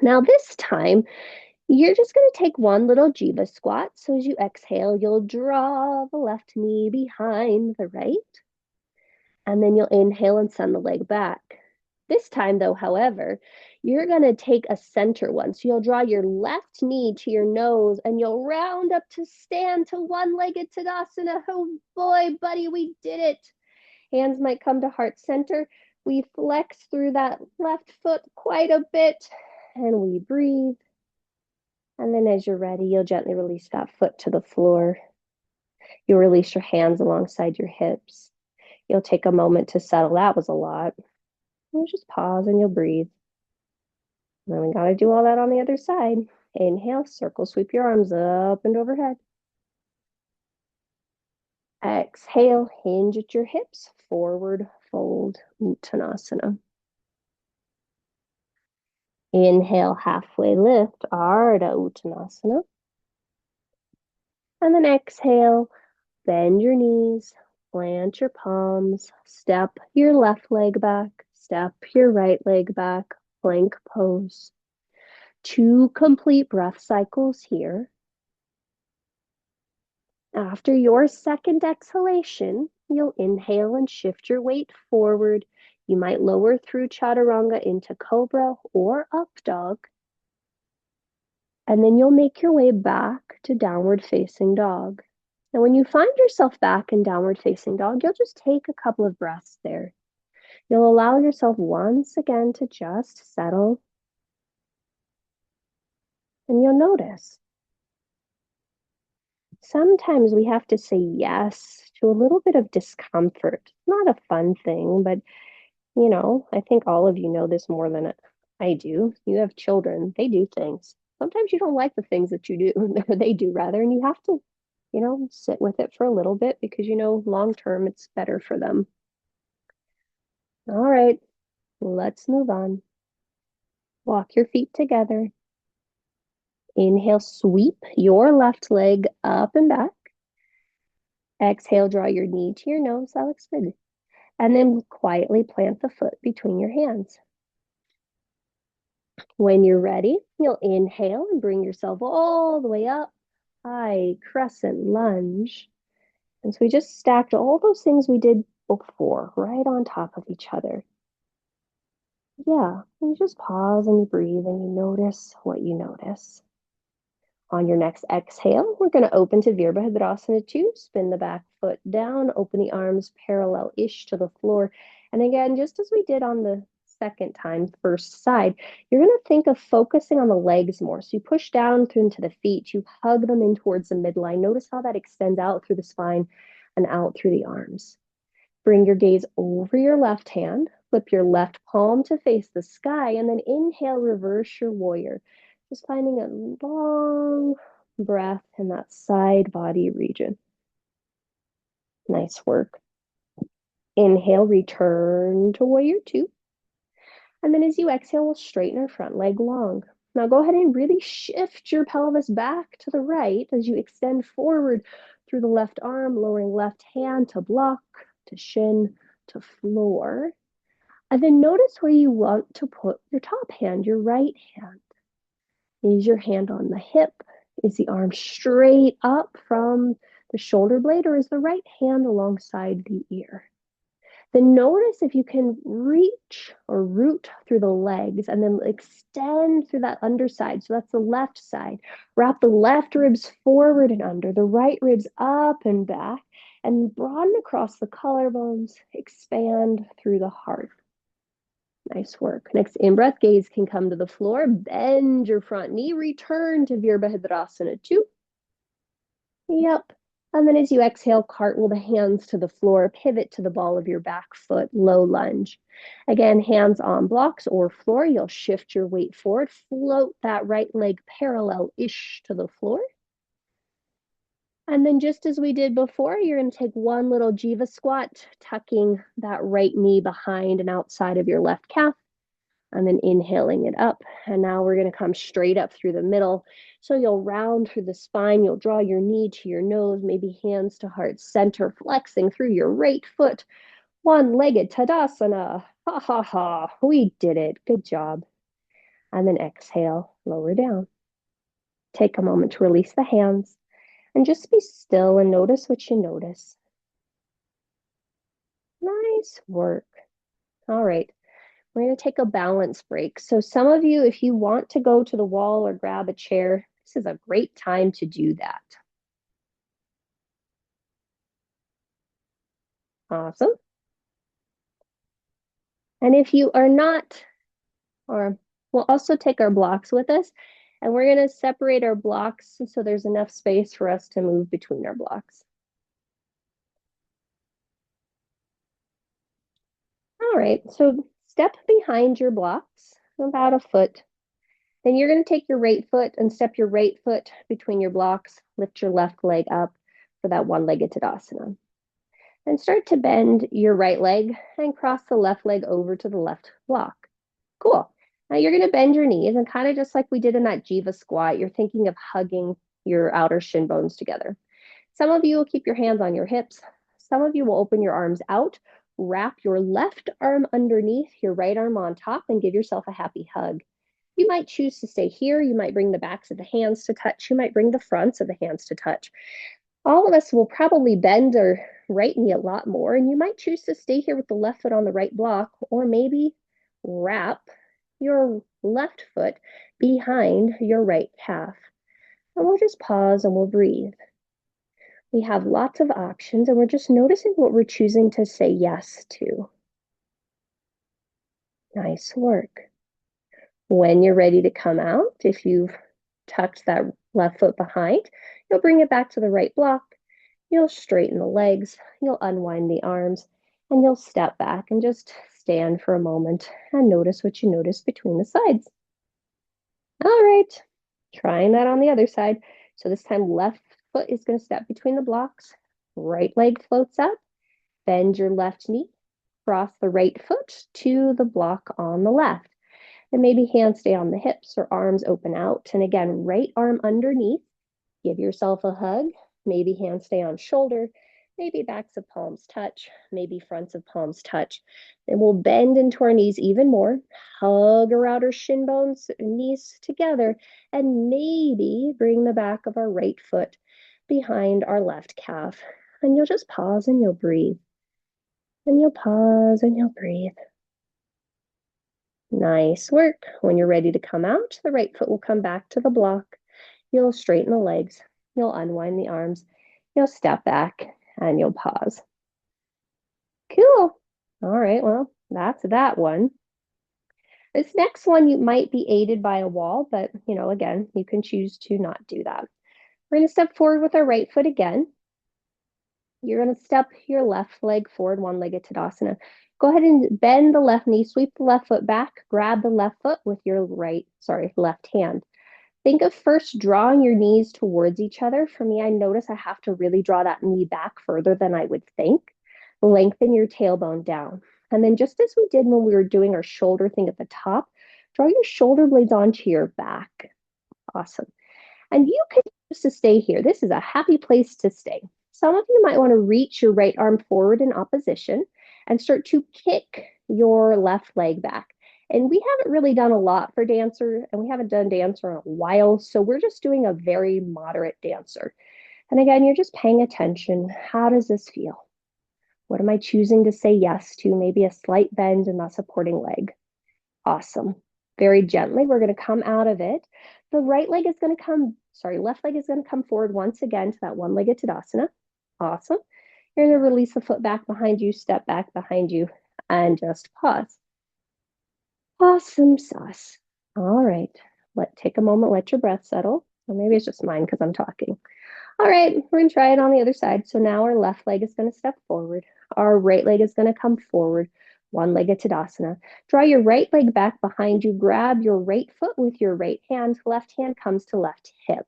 Now this time, you're just going to take one little jiva squat. So as you exhale, you'll draw the left knee behind the right, and then you'll inhale and send the leg back. This time, though, however, you're going to take a center one. So you'll draw your left knee to your nose and you'll round up to stand to one-legged Tadasana. Oh boy, buddy, we did it. Hands might come to heart center. We flex through that left foot quite a bit and we breathe. And then as you're ready, you'll gently release that foot to the floor. You'll release your hands alongside your hips. You'll take a moment to settle. That was a lot. You'll just pause and you'll breathe. And then we got to do all that on the other side. Inhale, circle, sweep your arms up and overhead. Exhale, hinge at your hips, forward fold, Uttanasana. Inhale, halfway lift, Ardha Uttanasana. And then exhale, bend your knees, plant your palms, step your left leg back, step your right leg back, plank pose. 2 complete breath cycles here. After your second exhalation, you'll inhale and shift your weight forward. You might lower through chaturanga into cobra or up dog. And then you'll make your way back to downward facing dog. Now, when you find yourself back in downward facing dog, you'll just take a couple of breaths there. You'll allow yourself once again to just settle. And you'll notice. Sometimes we have to say yes to a little bit of discomfort. Not a fun thing, but I think all of you know this more than I do. You have children, they do things. Sometimes you don't like the things that you do, or they do rather, and you have to, sit with it for a little bit because long term it's better for them. All right, let's move on. Walk your feet together. Inhale, sweep your left leg up and back. Exhale, draw your knee to your nose. That looks good. And then quietly plant the foot between your hands. When you're ready, you'll inhale and bring yourself all the way up. High crescent lunge. And so we just stacked all those things we did before right on top of each other. Yeah, and you just pause and you breathe and you notice what you notice. On your next exhale, we're going to open to Virabhadrasana 2. Spin the back foot down, open the arms parallel-ish to the floor. And again, just as we did on the second time, first side, you're going to think of focusing on the legs more. So you push down through into the feet, you hug them in towards the midline. Notice how that extends out through the spine and out through the arms. Bring your gaze over your left hand, flip your left palm to face the sky, and then inhale, reverse your warrior. Just finding a long breath in that side body region. Nice work. Inhale, return to warrior 2. And then as you exhale, we'll straighten our front leg long. Now go ahead and really shift your pelvis back to the right as you extend forward through the left arm, lowering left hand to block, to shin, to floor. And then notice where you want to put your top hand, your right hand. Is your hand on the hip? Is the arm straight up from the shoulder blade, or is the right hand alongside the ear? Then notice if you can reach or root through the legs and then extend through that underside. So that's the left side. Wrap the left ribs forward and under, the right ribs up and back, and broaden across the collarbones, expand through the heart. Nice work. Next in-breath, gaze can come to the floor. Bend your front knee. Return to Virabhadrasana 2. Yep. And then as you exhale, cartwheel the hands to the floor. Pivot to the ball of your back foot. Low lunge. Again, hands on blocks or floor. You'll shift your weight forward. Float that right leg parallel-ish to the floor. And then just as we did before, you're going to take one little jiva squat, tucking that right knee behind and outside of your left calf, and then inhaling it up. And now we're going to come straight up through the middle. So you'll round through the spine. You'll draw your knee to your nose, maybe hands to heart center, flexing through your right foot. One-legged Tadasana. Ha ha ha. We did it. Good job. And then exhale, lower down. Take a moment to release the hands. And just be still and notice what you notice. Nice work. All right, we're going to take a balance break. So some of you, if you want to go to the wall or grab a chair, this is a great time to do that. Awesome. And if you are not, or we'll also take our blocks with us, and we're going to separate our blocks so there's enough space for us to move between our blocks. All right, so step behind your blocks about a foot. Then you're going to take your right foot and step your right foot between your blocks. Lift your left leg up for that one-legged Tadasana. And start to bend your right leg and cross the left leg over to the left block. Cool. Now you're going to bend your knees and kind of just like we did in that Jiva squat, you're thinking of hugging your outer shin bones together. Some of you will keep your hands on your hips. Some of you will open your arms out, wrap your left arm underneath, your right arm on top, and give yourself a happy hug. You might choose to stay here. You might bring the backs of the hands to touch. You might bring the fronts of the hands to touch. All of us will probably bend our right knee a lot more, and you might choose to stay here with the left foot on the right block, or maybe wrap your left foot behind your right calf. And we'll just pause and we'll breathe. We have lots of options, and we're just noticing what we're choosing to say yes to. Nice work. When you're ready to come out, if you've tucked that left foot behind, you'll bring it back to the right block. You'll straighten the legs, you'll unwind the arms, and you'll step back and just stand for a moment and notice what you notice between the sides. All right, trying that on the other side. So this time, left foot is going to step between the blocks. Right leg floats up. Bend your left knee. Cross the right foot to the block on the left. And maybe hands stay on the hips or arms open out. And again, right arm underneath. Give yourself a hug. Maybe hands stay on shoulder. Maybe backs of palms touch. Maybe fronts of palms touch. Then we'll bend into our knees even more. Hug our outer shin bones, knees together. And maybe bring the back of our right foot behind our left calf. And you'll just pause and you'll breathe. And you'll pause and you'll breathe. Nice work. When you're ready to come out, the right foot will come back to the block. You'll straighten the legs. You'll unwind the arms. You'll step back and you'll pause. Cool. All right, well, that's that one. This next one, you might be aided by a wall, but again, you can choose to not do that. We're going to step forward with our right foot again. You're going to step your left leg forward, one-legged Tadasana. Go ahead and bend the left knee, sweep the left foot back, grab the left foot with your left hand. Think of first drawing your knees towards each other. For me, I notice I have to really draw that knee back further than I would think. Lengthen your tailbone down. And then just as we did when we were doing our shoulder thing at the top, draw your shoulder blades onto your back. Awesome. And you can choose to stay here. This is a happy place to stay. Some of you might want to reach your right arm forward in opposition and start to kick your left leg back. And we haven't really done a lot for dancer, and we haven't done dancer in a while, so we're just doing a very moderate dancer. And again, you're just paying attention. How does this feel? What am I choosing to say yes to? Maybe a slight bend in that supporting leg. Awesome. Very gently, we're going to come out of it. The left leg is going to come forward once again to that one-legged Tadasana. Awesome. You're going to release the foot back behind you, step back behind you, and just pause. Awesome sauce. All right. Take a moment, let your breath settle. Or maybe it's just mine because I'm talking. All right, we're gonna try it on the other side. So now our left leg is gonna step forward. Our right leg is gonna come forward. One-legged Tadasana. Draw your right leg back behind you. Grab your right foot with your right hand. Left hand comes to left hip.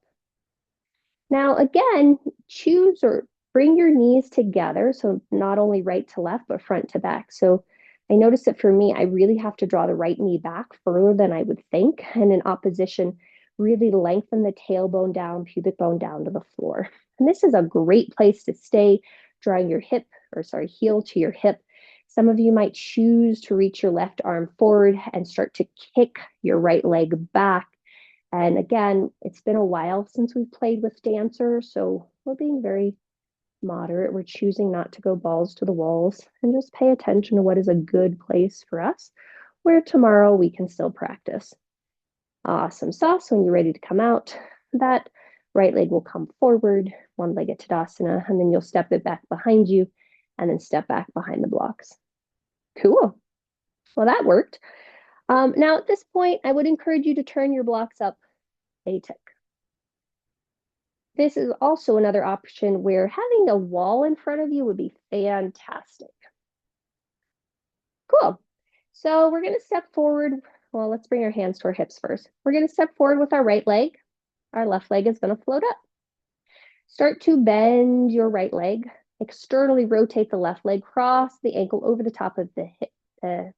Now, again, choose or bring your knees together. So not only right to left, but front to back. So I notice that for me, I really have to draw the right knee back further than I would think. And in opposition, really lengthen the tailbone down, pubic bone down to the floor. And this is a great place to stay, drawing your heel to your hip. Some of you might choose to reach your left arm forward and start to kick your right leg back. And again, it's been a while since we've played with Dancer, so we're being very moderate. We're choosing not to go balls to the walls and just pay attention to what is a good place for us, where tomorrow we can still practice. Awesome sauce. When you're ready to come out, that right leg will come forward, one-legged Tadasana, and then you'll step it back behind you and then step back behind the blocks. Cool. Well, that worked. Now at this point, I would encourage you to turn your blocks up a tick. This is also another option where having a wall in front of you would be fantastic. Cool. So we're going to step forward. Well, let's bring our hands to our hips first. We're going to step forward with our right leg. Our left leg is going to float up. Start to bend your right leg. Externally rotate the left leg, cross the ankle over the top of the hip,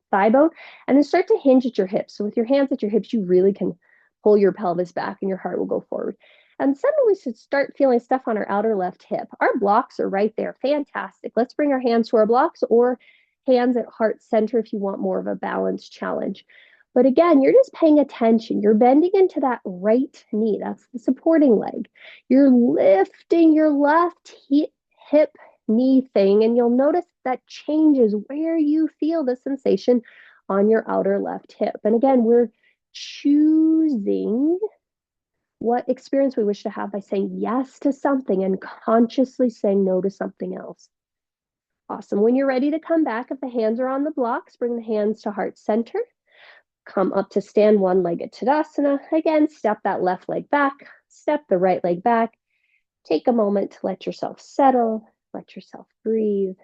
thigh bone, and then start to hinge at your hips. So with your hands at your hips, you really can pull your pelvis back and your heart will go forward. And suddenly we should start feeling stuff on our outer left hip. Our blocks are right there. Fantastic. Let's bring our hands to our blocks or hands at heart center if you want more of a balanced challenge. But again, you're just paying attention. You're bending into that right knee. That's the supporting leg. You're lifting your left hip knee thing, and you'll notice that changes where you feel the sensation on your outer left hip. And again, we're choosing what experience we wish to have by saying yes to something and consciously saying no to something else. Awesome. When you're ready to come back, if the hands are on the blocks, bring the hands to heart center. Come up to stand one-legged Tadasana. Again, step that left leg back, step the right leg back. Take a moment to let yourself settle, let yourself breathe.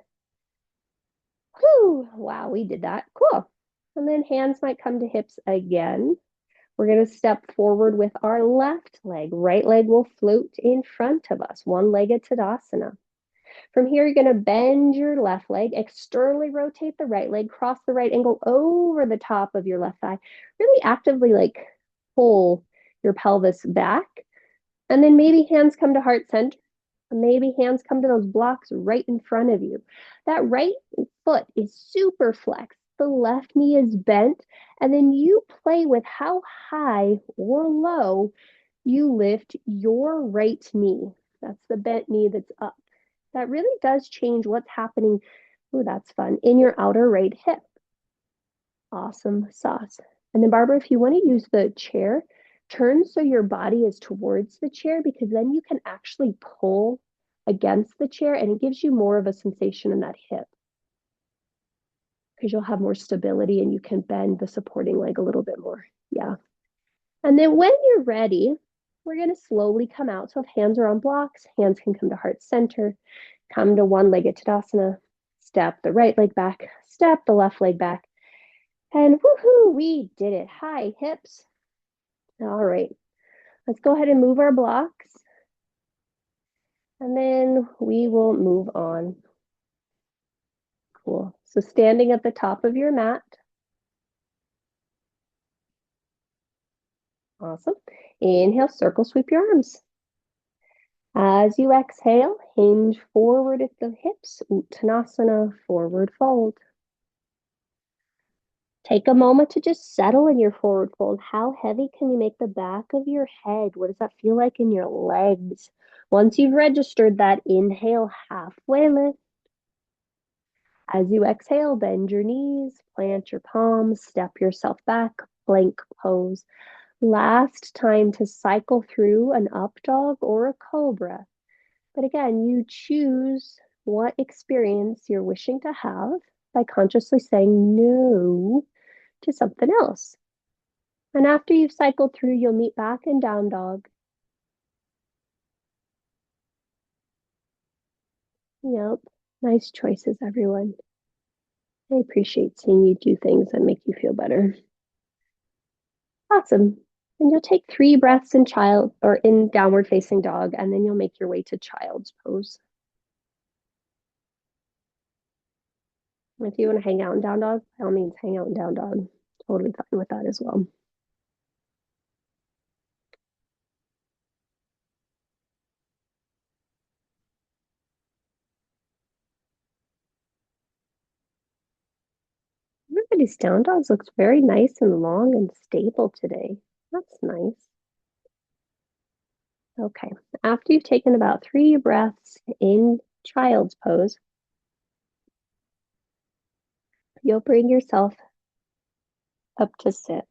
Whew, wow, we did that. Cool. And then hands might come to hips again. We're going to step forward with our left leg. Right leg will float in front of us, one-legged Tadasana. From here, you're going to bend your left leg, externally rotate the right leg, cross the right ankle over the top of your left thigh. Really actively pull your pelvis back. And then maybe hands come to heart center. Maybe hands come to those blocks right in front of you. That right foot is super flexed. The left knee is bent. And then you play with how high or low you lift your right knee. That's the bent knee that's up. That really does change what's happening. Oh, that's fun. In your outer right hip. Awesome sauce. And then Barbara, if you want to use the chair, turn so your body is towards the chair because then you can actually pull against the chair and it gives you more of a sensation in that hip because you'll have more stability and you can bend the supporting leg a little bit more. Yeah. And then when you're ready, we're going to slowly come out. So if hands are on blocks, hands can come to heart center, come to one-legged Tadasana, step the right leg back, step the left leg back, and woohoo, we did it. High hips. All right, let's go ahead and move our blocks. And then we will move on. Cool. So standing at the top of your mat. Awesome. Inhale, circle sweep your arms. As you exhale, hinge forward at the hips, Uttanasana, forward fold. Take a moment to just settle in your forward fold. How heavy can you make the back of your head? What does that feel like in your legs? Once you've registered that, inhale, halfway lift. As you exhale, bend your knees, plant your palms, step yourself back, plank pose. Last time to cycle through an up dog or a cobra. But again, you choose what experience you're wishing to have by consciously saying no to something else. And after you've cycled through, you'll meet back in down dog. Yep. Nice choices, everyone. I appreciate seeing you do things that make you feel better. Awesome. And you'll take 3 breaths in child or in downward facing dog, and then you'll make your way to child's pose. If you want to hang out in down dog, by all means, hang out in down dog. Totally fine with that as well. Everybody's down dogs looks very nice and long and stable today. That's nice. Okay. After you've taken about 3 breaths in child's pose, you'll bring yourself up to sit.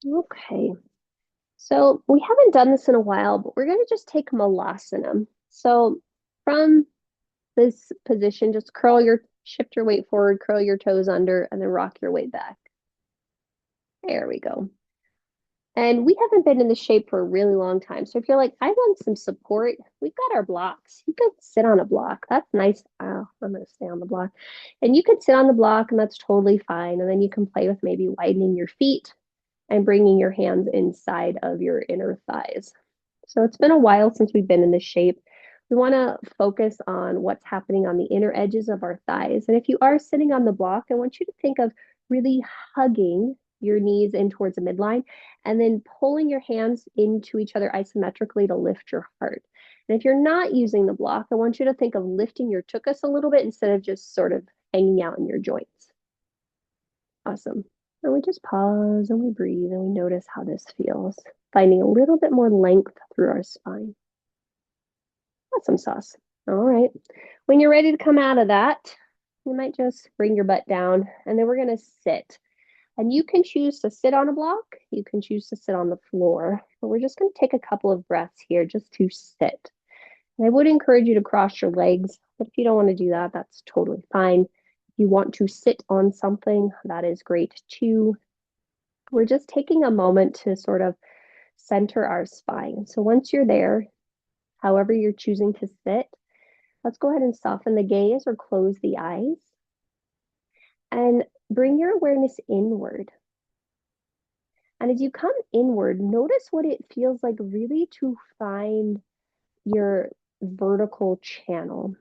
Okay. So we haven't done this in a while, but we're going to just take malasana. So from this position, just shift your weight forward, curl your toes under, and then rock your weight back. There we go. And we haven't been in this shape for a really long time. So if you're like, I want some support, we've got our blocks. You could sit on a block. That's nice. Oh, I'm going to stay on the block. And you could sit on the block, and that's totally fine. And then you can play with maybe widening your feet and bringing your hands inside of your inner thighs. So it's been a while since we've been in this shape. We want to focus on what's happening on the inner edges of our thighs. And if you are sitting on the block, I want you to think of really hugging your knees in towards the midline and then pulling your hands into each other isometrically to lift your heart. And if you're not using the block, I want you to think of lifting your tuchus a little bit instead of just sort of hanging out in your joints. Awesome. And we just pause and we breathe and we notice how this feels, finding a little bit more length through our spine. Awesome sauce. All right. When you're ready to come out of that, you might just bring your butt down and then we're going to sit. And you can choose to sit on a block. You can choose to sit on the floor. But we're just going to take a couple of breaths here just to sit. And I would encourage you to cross your legs, but if you don't want to do that, that's totally fine. If you want to sit on something, that is great too. We're just taking a moment to sort of center our spine. So once you're there, however you're choosing to sit, let's go ahead and soften the gaze or close the eyes and bring your awareness inward. And as you come inward, notice what it feels like really to find your vertical channel.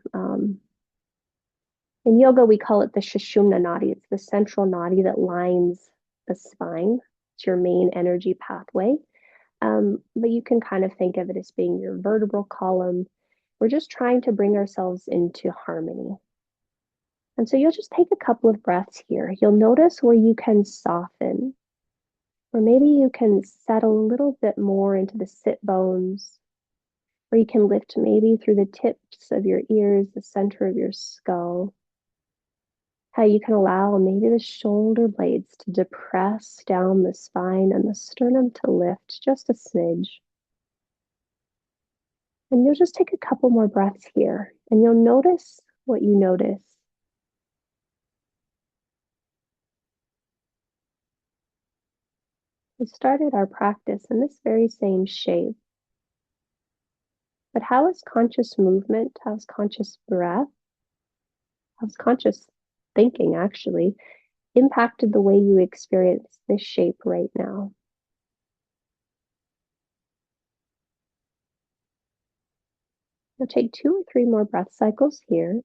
In yoga, we call it the Sushumna Nadi. It's the central nadi that lines the spine. It's your main energy pathway. But you can kind of think of it as being your vertebral column. We're just trying to bring ourselves into harmony. And so you'll just take a couple of breaths here. You'll notice where you can soften, or maybe you can settle a little bit more into the sit bones, or you can lift maybe through the tips of your ears, the center of your skull. How you can allow maybe the shoulder blades to depress down the spine and the sternum to lift just a smidge. And you'll just take a couple more breaths here and you'll notice what you notice. We started our practice in this very same shape. But how is conscious movement, how's conscious breath, how's conscious thinking actually impacted the way you experience this shape right now? Now take 2 or 3 more breath cycles here.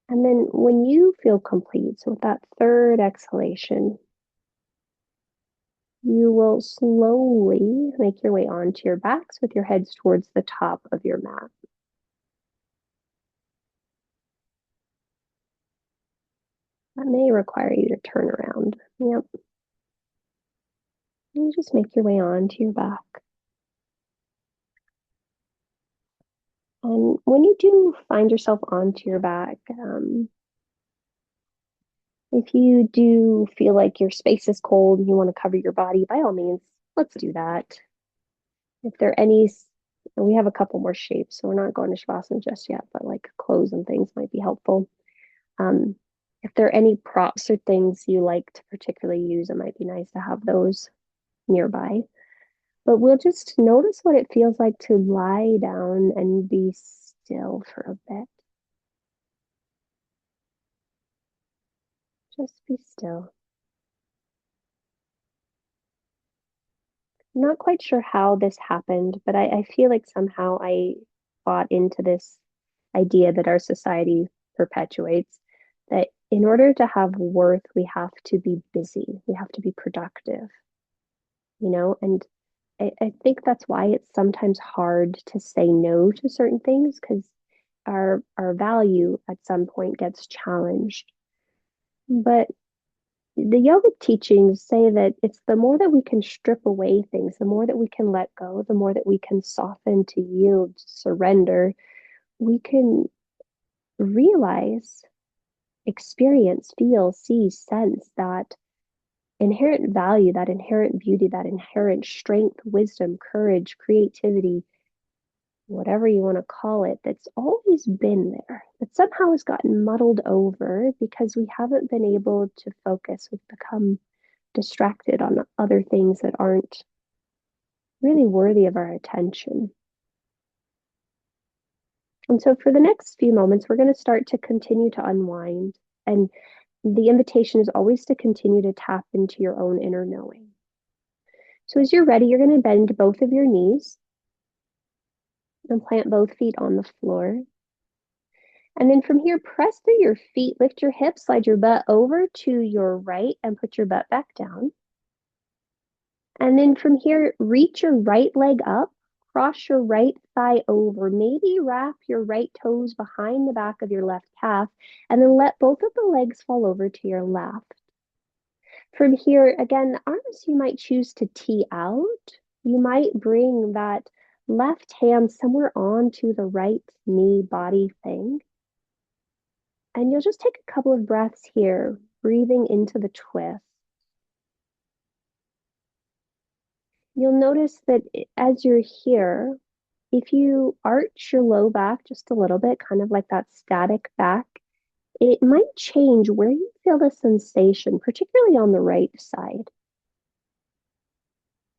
And then when you feel complete, so with that third exhalation, you will slowly make your way onto your backs with your heads towards the top of your mat. That may require you to turn around. Yep. And just make your way onto your back. And And when you do find yourself onto your back, if you do feel like your space is cold and you want to cover your body, by all means, let's do that. If there are any, we have a couple more shapes, so we're not going to Shavasana just yet, but like clothes and things might be helpful. Um, if there are any props or things you like to particularly use, it might be nice to have those nearby. But we'll just notice what it feels like to lie down and be still for a bit. Just be still. I'm not quite sure how this happened, but I feel like somehow I bought into this idea that our society perpetuates that in order to have worth, we have to be busy, we have to be productive, and I think that's why it's sometimes hard to say no to certain things because our value at some point gets challenged. But the yogic teachings say that it's the more that we can strip away things, the more that we can let go, the more that we can soften to yield, surrender, we can realize, experience, feel, see, sense that inherent value, that inherent beauty, that inherent strength, wisdom, courage, creativity, whatever you want to call it, that's always been there, that somehow has gotten muddled over because we haven't been able to focus. We've become distracted on other things that aren't really worthy of our attention. And so for the next few moments, we're going to start to continue to unwind. And the invitation is always to continue to tap into your own inner knowing. So as you're ready, you're going to bend both of your knees and plant both feet on the floor. And then from here, press through your feet, lift your hips, slide your butt over to your right and put your butt back down. And then from here, reach your right leg up, cross your right thigh over, maybe wrap your right toes behind the back of your left calf, and then let both of the legs fall over to your left. From here, again, the arms you might choose to tee out. You might bring that left hand somewhere onto the right knee body thing. And you'll just take a couple of breaths here, breathing into the twist. You'll notice that as you're here, if you arch your low back just a little bit, kind of like that static back, it might change where you feel the sensation, particularly on the right side.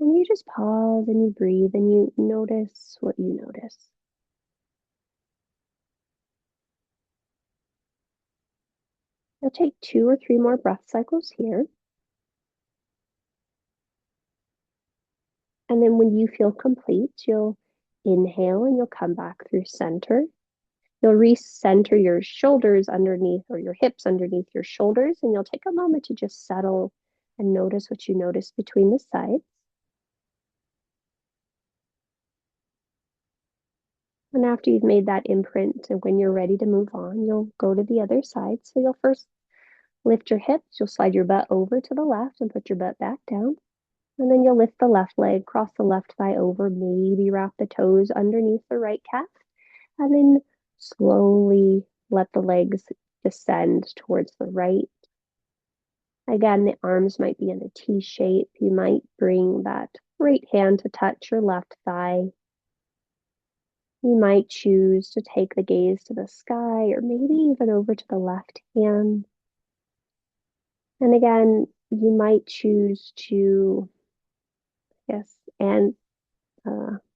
And you just pause and you breathe and you notice what you notice. You'll take 2 or 3 more breath cycles here. And then when you feel complete, you'll inhale and you'll come back through center. You'll recenter your shoulders underneath or your hips underneath your shoulders, and you'll take a moment to just settle and notice what you notice between the sides. And after you've made that imprint, and when you're ready to move on, you'll go to the other side. So you'll first lift your hips, you'll slide your butt over to the left and put your butt back down. And then you'll lift the left leg, cross the left thigh over, maybe wrap the toes underneath the right calf, and then slowly let the legs descend towards the right. Again, the arms might be in a T shape. You might bring that right hand to touch your left thigh. You might choose to take the gaze to the sky or maybe even over to the left hand. And again, you might choose to, yes, and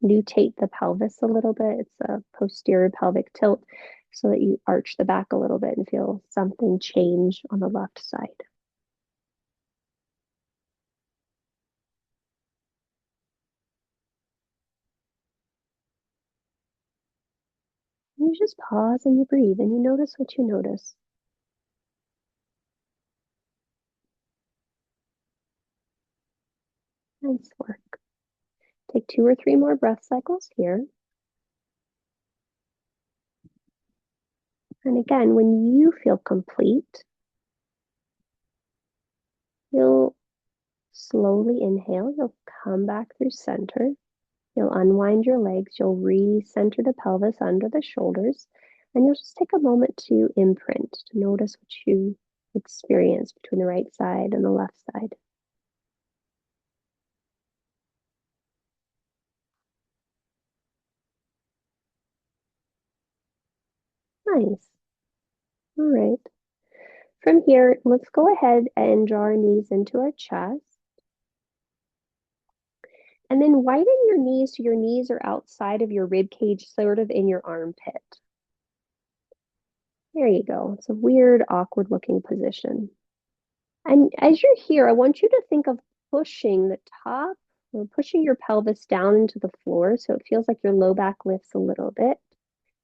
nutate the pelvis a little bit. It's a posterior pelvic tilt so that you arch the back a little bit and feel something change on the left side. You just pause and you breathe and you notice what you notice. Nice work. Take 2 or 3 more breath cycles here. And again, when you feel complete, you'll slowly inhale. You'll come back through center. You'll unwind your legs, you'll recenter the pelvis under the shoulders, and you'll just take a moment to imprint, to notice what you experience between the right side and the left side. Nice. All right. From here, let's go ahead and draw our knees into our chest. And then widen your knees so your knees are outside of your rib cage, sort of in your armpit. There you go. It's a weird, awkward looking position. And as you're here, I want you to think of pushing the top or pushing your pelvis down into the floor so it feels like your low back lifts a little bit.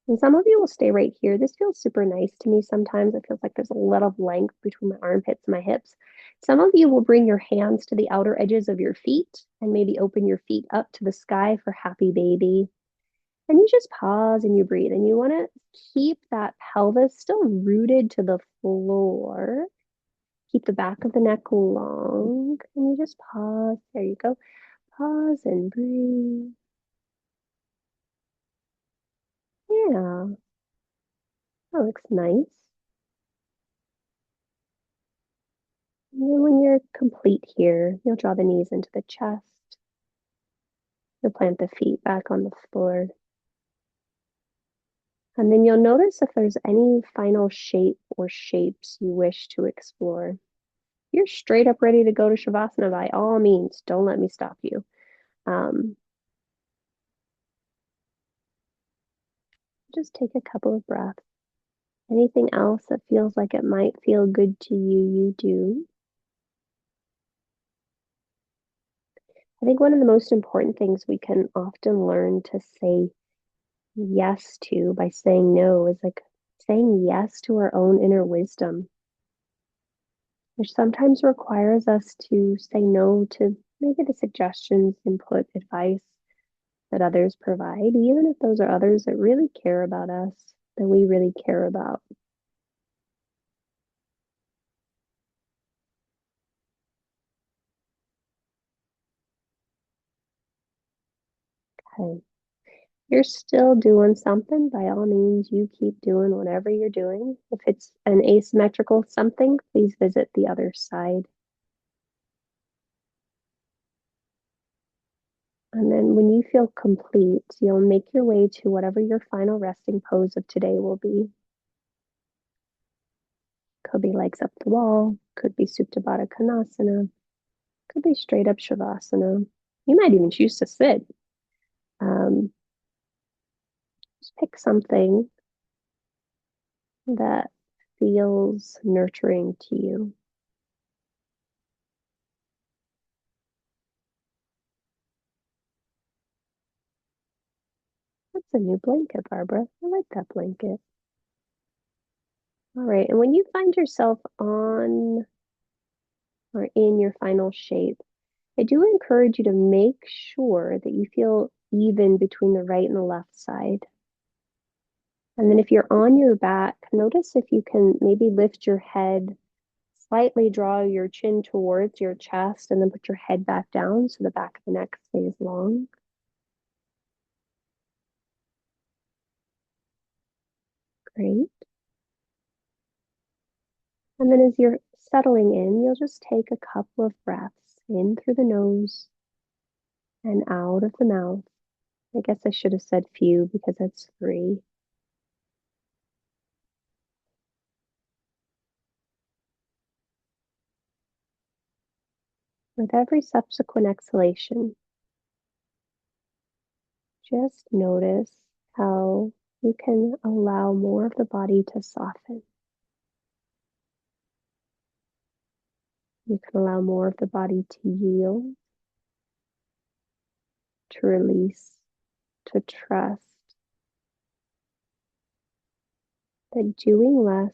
And some of you will stay right here. This feels super nice to me sometimes. It feels like there's a lot of length between my armpits and my hips. Some of you will bring your hands to the outer edges of your feet and maybe open your feet up to the sky for happy baby. And you just pause and you breathe. And you want to keep that pelvis still rooted to the floor. Keep the back of the neck long. And you just pause. There you go. Pause and breathe. Yeah, that looks nice. And then when you're complete here, you'll draw the knees into the chest. You'll plant the feet back on the floor. And then you'll notice if there's any final shape or shapes you wish to explore. You're straight up ready to go to Shavasana by all means. Don't let me stop you. Um, just take a couple of breaths. Anything else that feels like it might feel good to you, you do. I think one of the most important things we can often learn to say yes to by saying no is like saying yes to our own inner wisdom, which sometimes requires us to say no to maybe the suggestions, input, advice that others provide, even if those are others that really care about us, that we really care about. Okay. You're still doing something, by all means, you keep doing whatever you're doing. If it's an asymmetrical something, please visit the other side. And then when you feel complete, you'll make your way to whatever your final resting pose of today will be. Could be legs up the wall, could be Supta Baddha Konasana, could be straight up Shavasana. You might even choose to sit. Um, just pick something that feels nurturing to you. That's a new blanket, Barbara. I like that blanket. All right, and when you find yourself on or in your final shape, I do encourage you to make sure that you feel even between the right and the left side. And then if you're on your back, notice if you can maybe lift your head, slightly draw your chin towards your chest, and then put your head back down so the back of the neck stays long. Great. And then as you're settling in, you'll just take a couple of breaths in through the nose and out of the mouth. I guess I should have said few because that's 3. With every subsequent exhalation, just notice how you can allow more of the body to soften. You can allow more of the body to yield, to release, to trust that doing less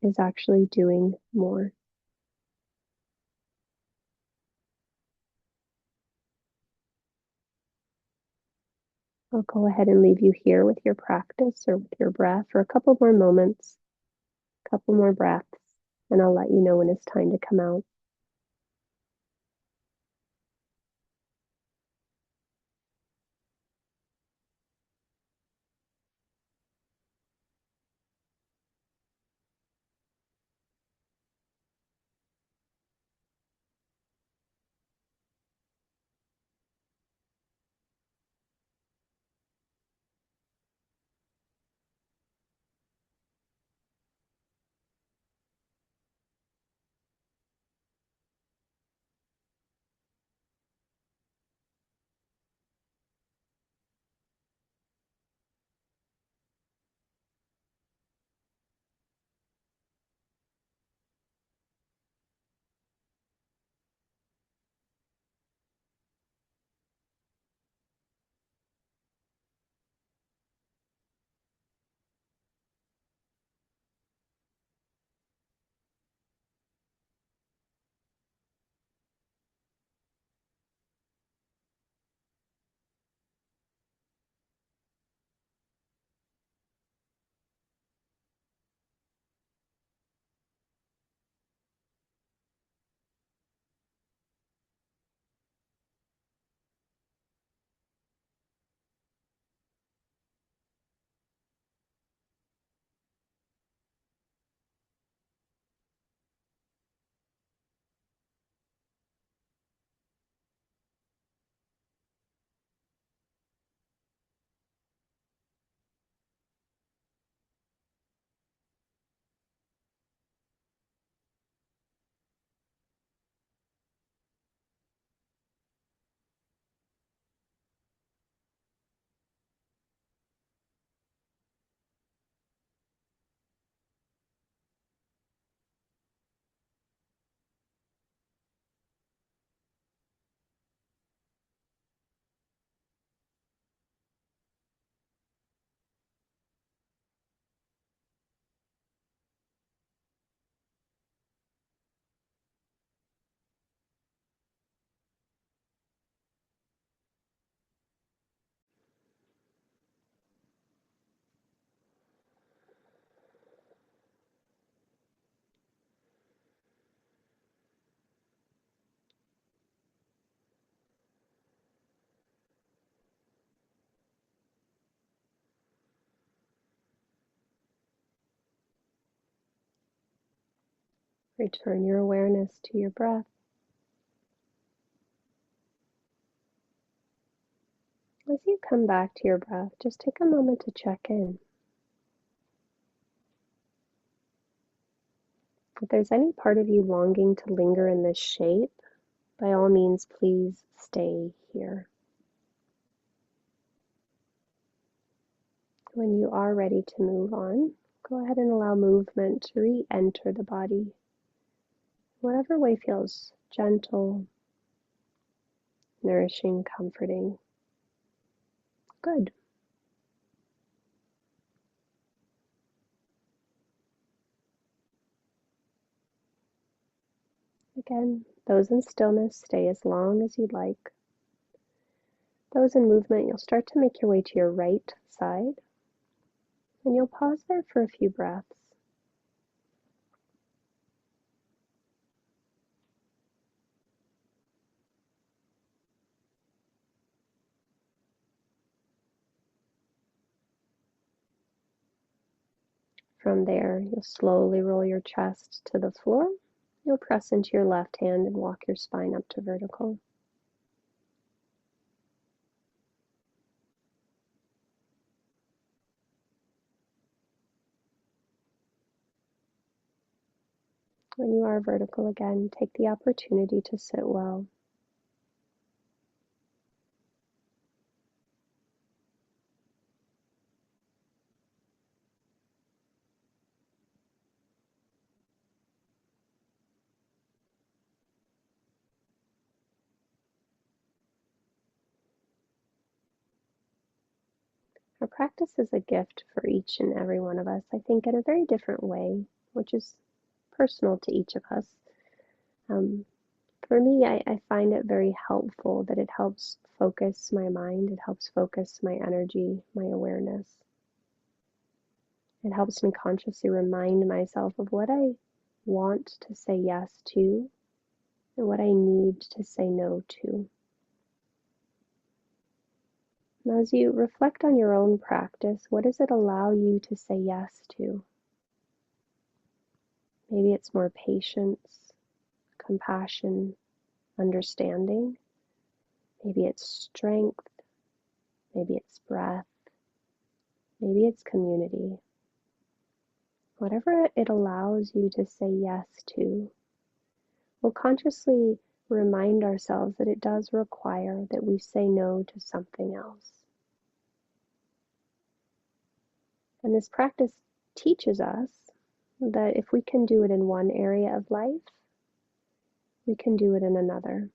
is actually doing more. I'll go ahead and leave you here with your practice or with your breath for a couple more moments, a couple more breaths, and I'll let you know when it's time to come out. Return your awareness to your breath. As you come back to your breath, just take a moment to check in. If there's any part of you longing to linger in this shape, by all means, please stay here. When you are ready to move on, go ahead and allow movement to re-enter the body. Whatever way feels gentle, nourishing, comforting. Good. Again, those in stillness, stay as long as you'd like. Those in movement, you'll start to make your way to your right side, and you'll pause there for a few breaths. From there, you'll slowly roll your chest to the floor. You'll press into your left hand and walk your spine up to vertical. When you are vertical again, take the opportunity to sit well. Our practice is a gift for each and every one of us, I think, in a very different way, which is personal to each of us. For me, I find it very helpful that it helps focus my mind, it helps focus my energy, my awareness. It helps me consciously remind myself of what I want to say yes to and what I need to say no to. Now, as you reflect on your own practice, what does it allow you to say yes to? Maybe it's more patience, compassion, understanding. Maybe it's strength. Maybe it's breath. Maybe it's community. Whatever it allows you to say yes to, we'll consciously remind ourselves that it does require that we say no to something else. And this practice teaches us that if we can do it in one area of life, we can do it in another.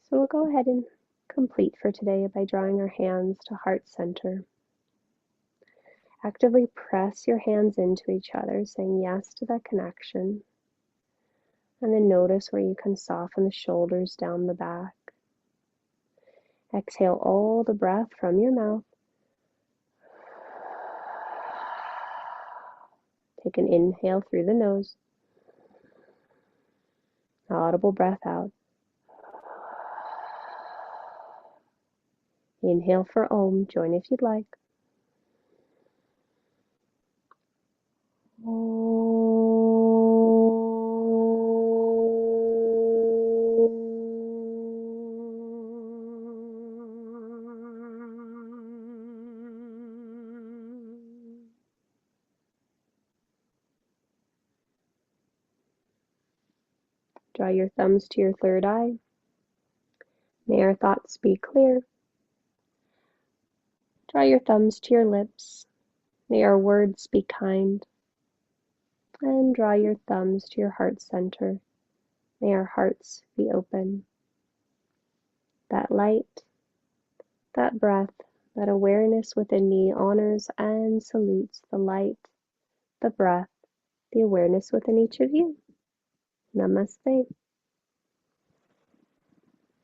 So we'll go ahead and complete for today by drawing our hands to heart center. Actively press your hands into each other, saying yes to that connection. And then notice where you can soften the shoulders down the back. Exhale all the breath from your mouth. Take an inhale through the nose. Audible breath out. Inhale for Om. Join if you'd like. Draw your thumbs to your third eye. May our thoughts be clear. Draw your thumbs to your lips. May our words be kind. And draw your thumbs to your heart center. May our hearts be open. That light, that breath, that awareness within me honors and salutes the light, the breath, the awareness within each of you. Namaste.